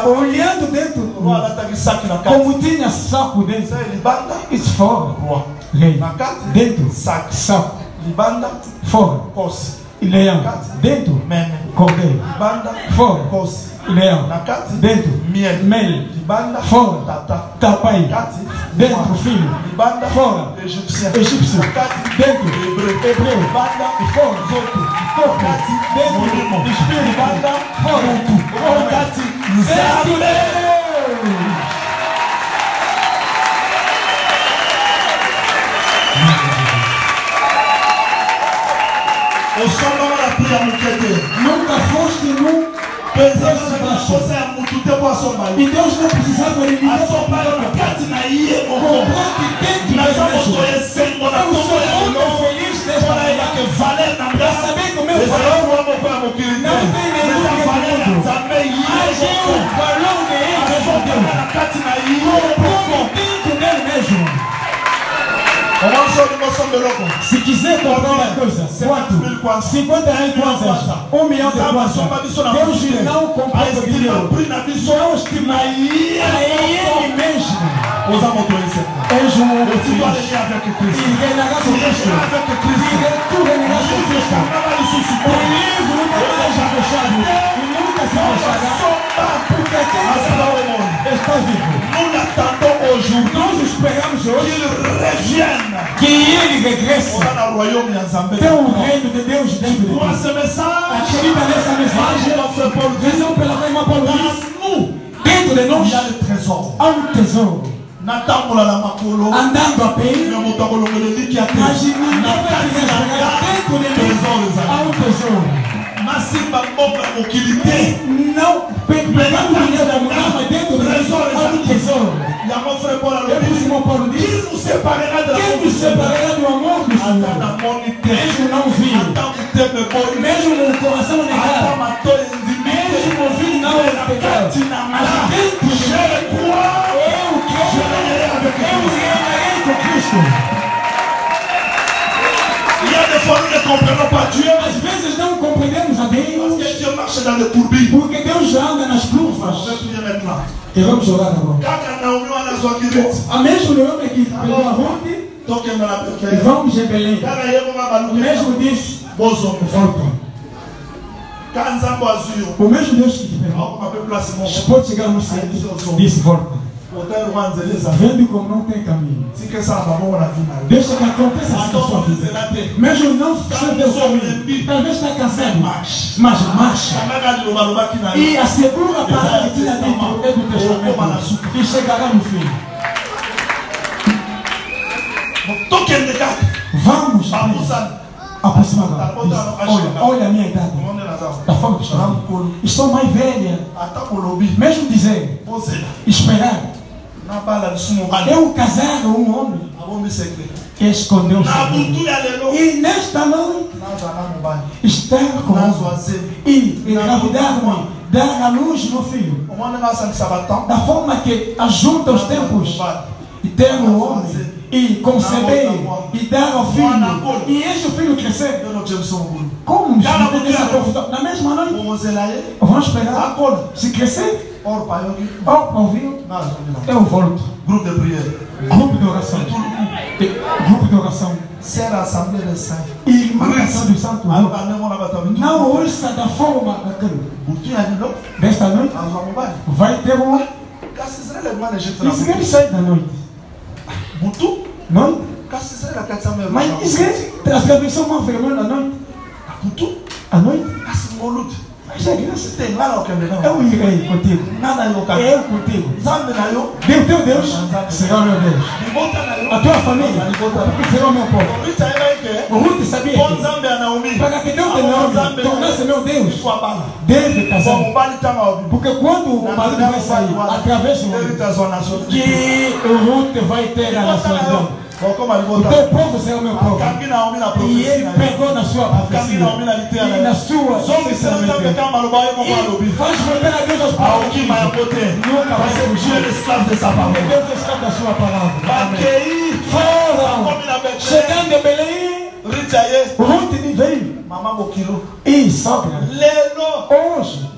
Olhando dentro, como tinha saco dentro, isso fora. Rei, dentro, saco, fora. Leão, dentro, cordeiro, fora. Leão, dentro, mel, fora, tapai, dentro, filho, fora, egípcio, dentro, hebreu, fora, corpo, dentro, espírito, fora, dentro. Nunca foste num e Deus não precisava de ninguém. Eu sou muito feliz desta manhã. Já sabem como eu falo. Se quiser comprar uma coisa, quanto? 51 kwanzas, 1 milhão de kwanzas. Deus não comprou por dinheiro. Não estima ele mesmo. És um filho. E renegado por Cristo. E tu renegado por Cristo. O livro nunca mais já fechado. E nunca se fechará. Porque quem está vivo. Nós esperamos hoje que ele regresse. Tem um reino de Deus dentro de nós. Acredita nessa mensagem. Visão pela mesma Paulo diz. Dentro de nós há um tesouro. Andando a pé, mas dentro de nós há um tesouro. Não pegamos dinheiro da mulher, mas dentro de nós há um tesouro. É por isso que Paulo diz: quem nos separará do amor do Senhor? Mesmo não vir, mesmo no coração negado, mesmo o filho não pegar, mas dentro de eu reinarei com Cristo. Às vezes não compreendemos a Deus, porque Deus anda nas curvas. E vamos orar agora. A mesma Naomi que pegou a Ruth, e vamos em Belém. O mesmo disse: volta. O mesmo Deus que te pegou pode chegar no céu, disse: volta. Vendo como não tem caminho. Deixa que aconteça na sua vida. Mesmo não saber o caminho. Talvez está cansado. Mas marcha. E assegura a palavra que tinha dito no Testamento. E chegará no fim. Vamos aproximar agora. Olha a minha idade. Da forma que estou mais velha. Mesmo dizer, esperar. Eu casar um homem que escondeu o segredo. E nesta noite estar com e engravidar-me, dar à luz no filho. Da forma que ajunta os tempos e ter um homem e conceber e dar ao filho e este filho crescer. Como essa confusão? Na mesma noite vamos esperar. Se crescer, ouviu? Eu volto. Grupo de prière. Grupo de oração. Grupo de oração. Ser a Assembleia de Saints. Irmãos do Santo. Não ouça da forma desta noite. Vai ter uma. Israel sai da noite. Não? Mas Israel atravessou uma vergonha na noite. À noite? Mas é graça. Eu irei contigo. Eu contigo. Teu Deus será o meu Deus. A tua família será o meu povo. O Ruth sabia que para que Deus tornasse meu Deus, deve casar. Porque quando o marido vai sair, através do que o Ruth vai ter a nacionalidade. O teu povo será o meu povo. E ele pegou na sua profecia e na sua sinceridade. E faz voltar a Deus aos povos. Nunca vai ser fugir. Porque Deus é escravo da sua palavra. Foram chegando em Belém. Ruth veio. E sogra. Hoje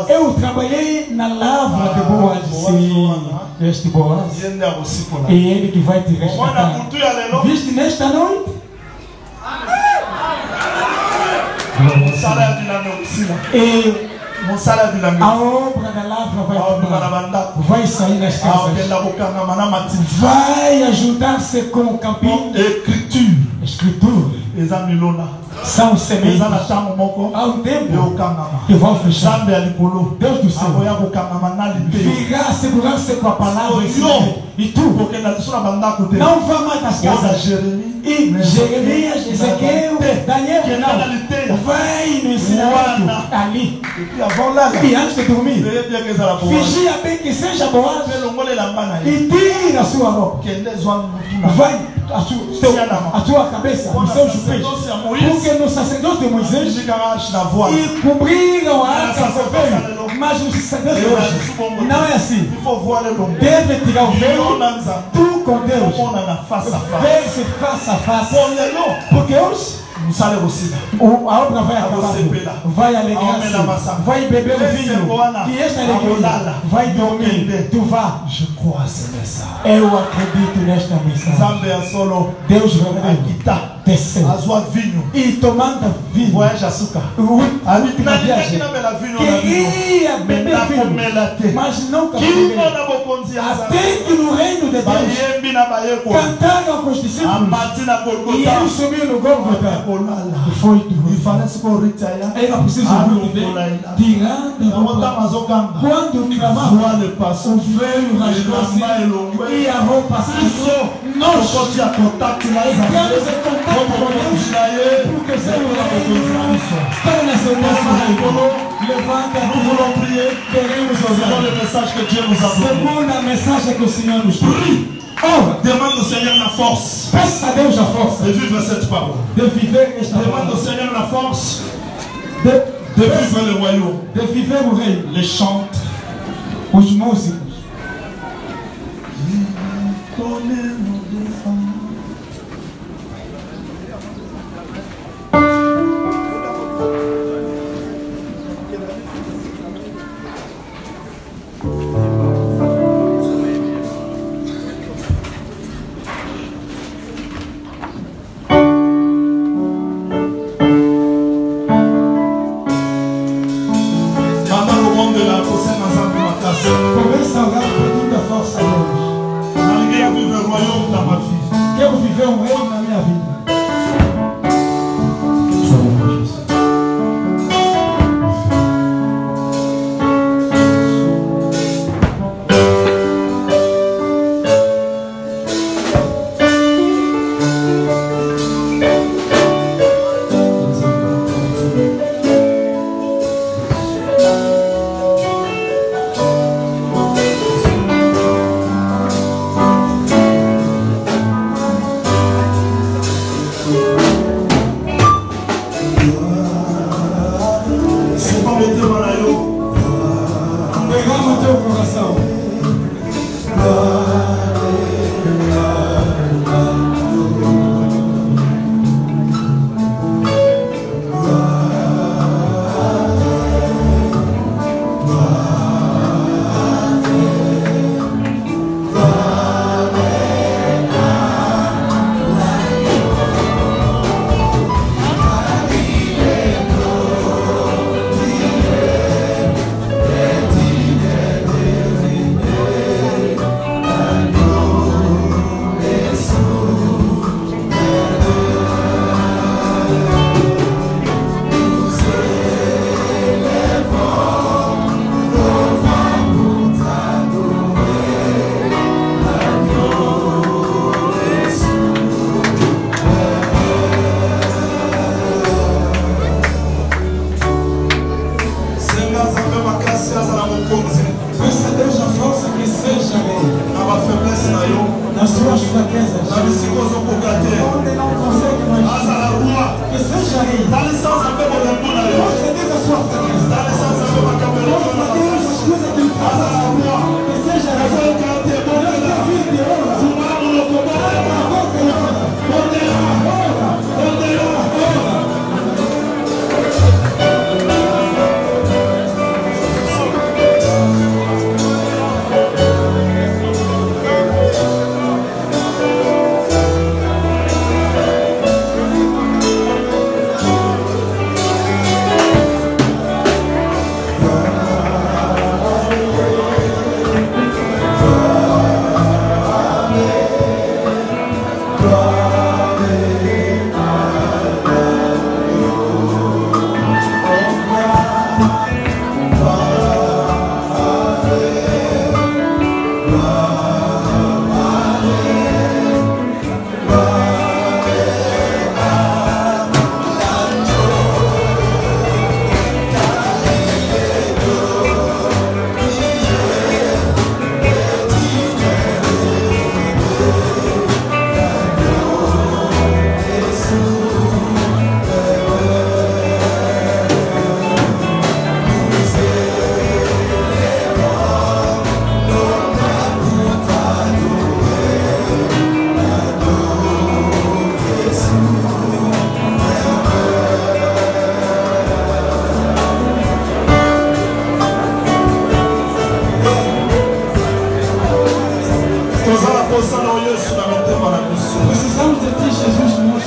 eu trabalhei na lavra de Boaz. Sim, este Boaz. E ele que vai te resgatar. Viste nesta noite? E a obra da lavra vai sair nas casas. Vai ajudar-se com o campinho. Escritura. São sementes. Há um tempo que vão fechar. Deus do céu virá segurar-se com a palavra. E tu não vá mais das casas. E Jeremias, Ezequiel, Daniel, não. Vai no ensinamento ali. E antes de dormir, vigia bem que seja Boaz. E tira a sua roupa. Vai a tua cabeça, os seus pés. Porque no sacerdote de Moisés e cobriram a arca com véu. Mas o sacerdote de hoje não é assim. Deve tirar o véu. Tu com Deus. On a face à face. Vê-se face a face. Porque hoje a obra vai acabar, vai alegrar, vai beber o vinho, e esta alegria vai dormir, tu vá. Je crois ce message. Eu acredito nesta mensagem. Deus vai descer e tomando vinho. Voyage a Suka. A última viagem. Queria beber vinho, mas não beber. Até que no reino de Deus cantaram com os discípulos e ele subiu no Gólgota. Il fallait se retire. Era preciso tirando quando clamava o veio rasgou-se e a roupa se nós estamos em contato com Deus porque o Senhor está nesse nosso levanta, nous voulons prier, queremos orar le message que Dieu nous a donné. Segundo a mensagem que o Senhor nos deu. Demande au Seigneur la force. Peça a Deus a força de vivre cette parole. De viver esta palavra. Demande au Seigneur la force de vivre le royaume. De viver o reino. Les chantres, os músicos. Malgré vivre le royaume dans ma vie.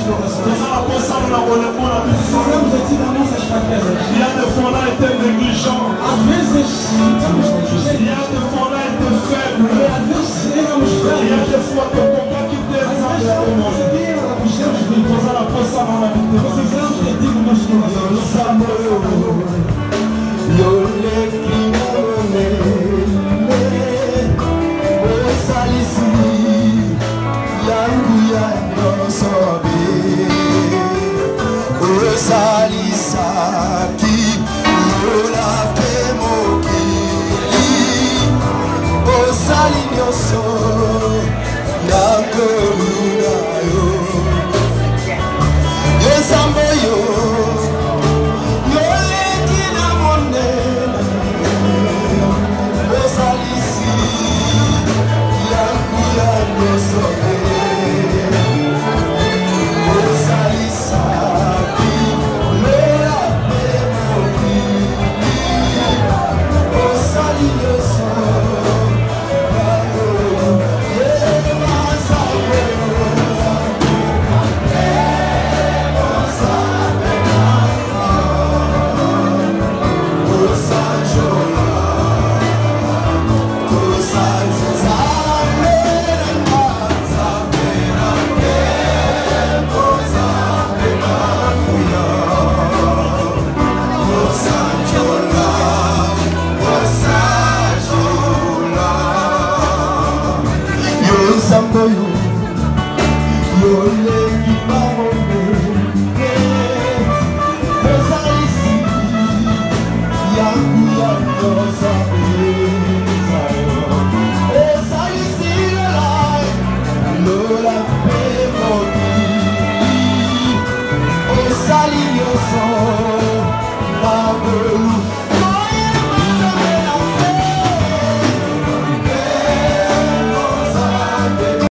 d'adoration. Nous allons ensemble dans le monde. Estamos aqui na nossa fraqueza. Il y a des fois là été négligents. Às vezes estamos negligentes. Il y a des fois là été faibles. E às vezes éramos Il y a fracos. des fois que quelqu'un qui t'aime. Mas às vezes não conseguimos viver. Nous allons ensemble dans la vie. Precisamos pedir no nosso coração. Side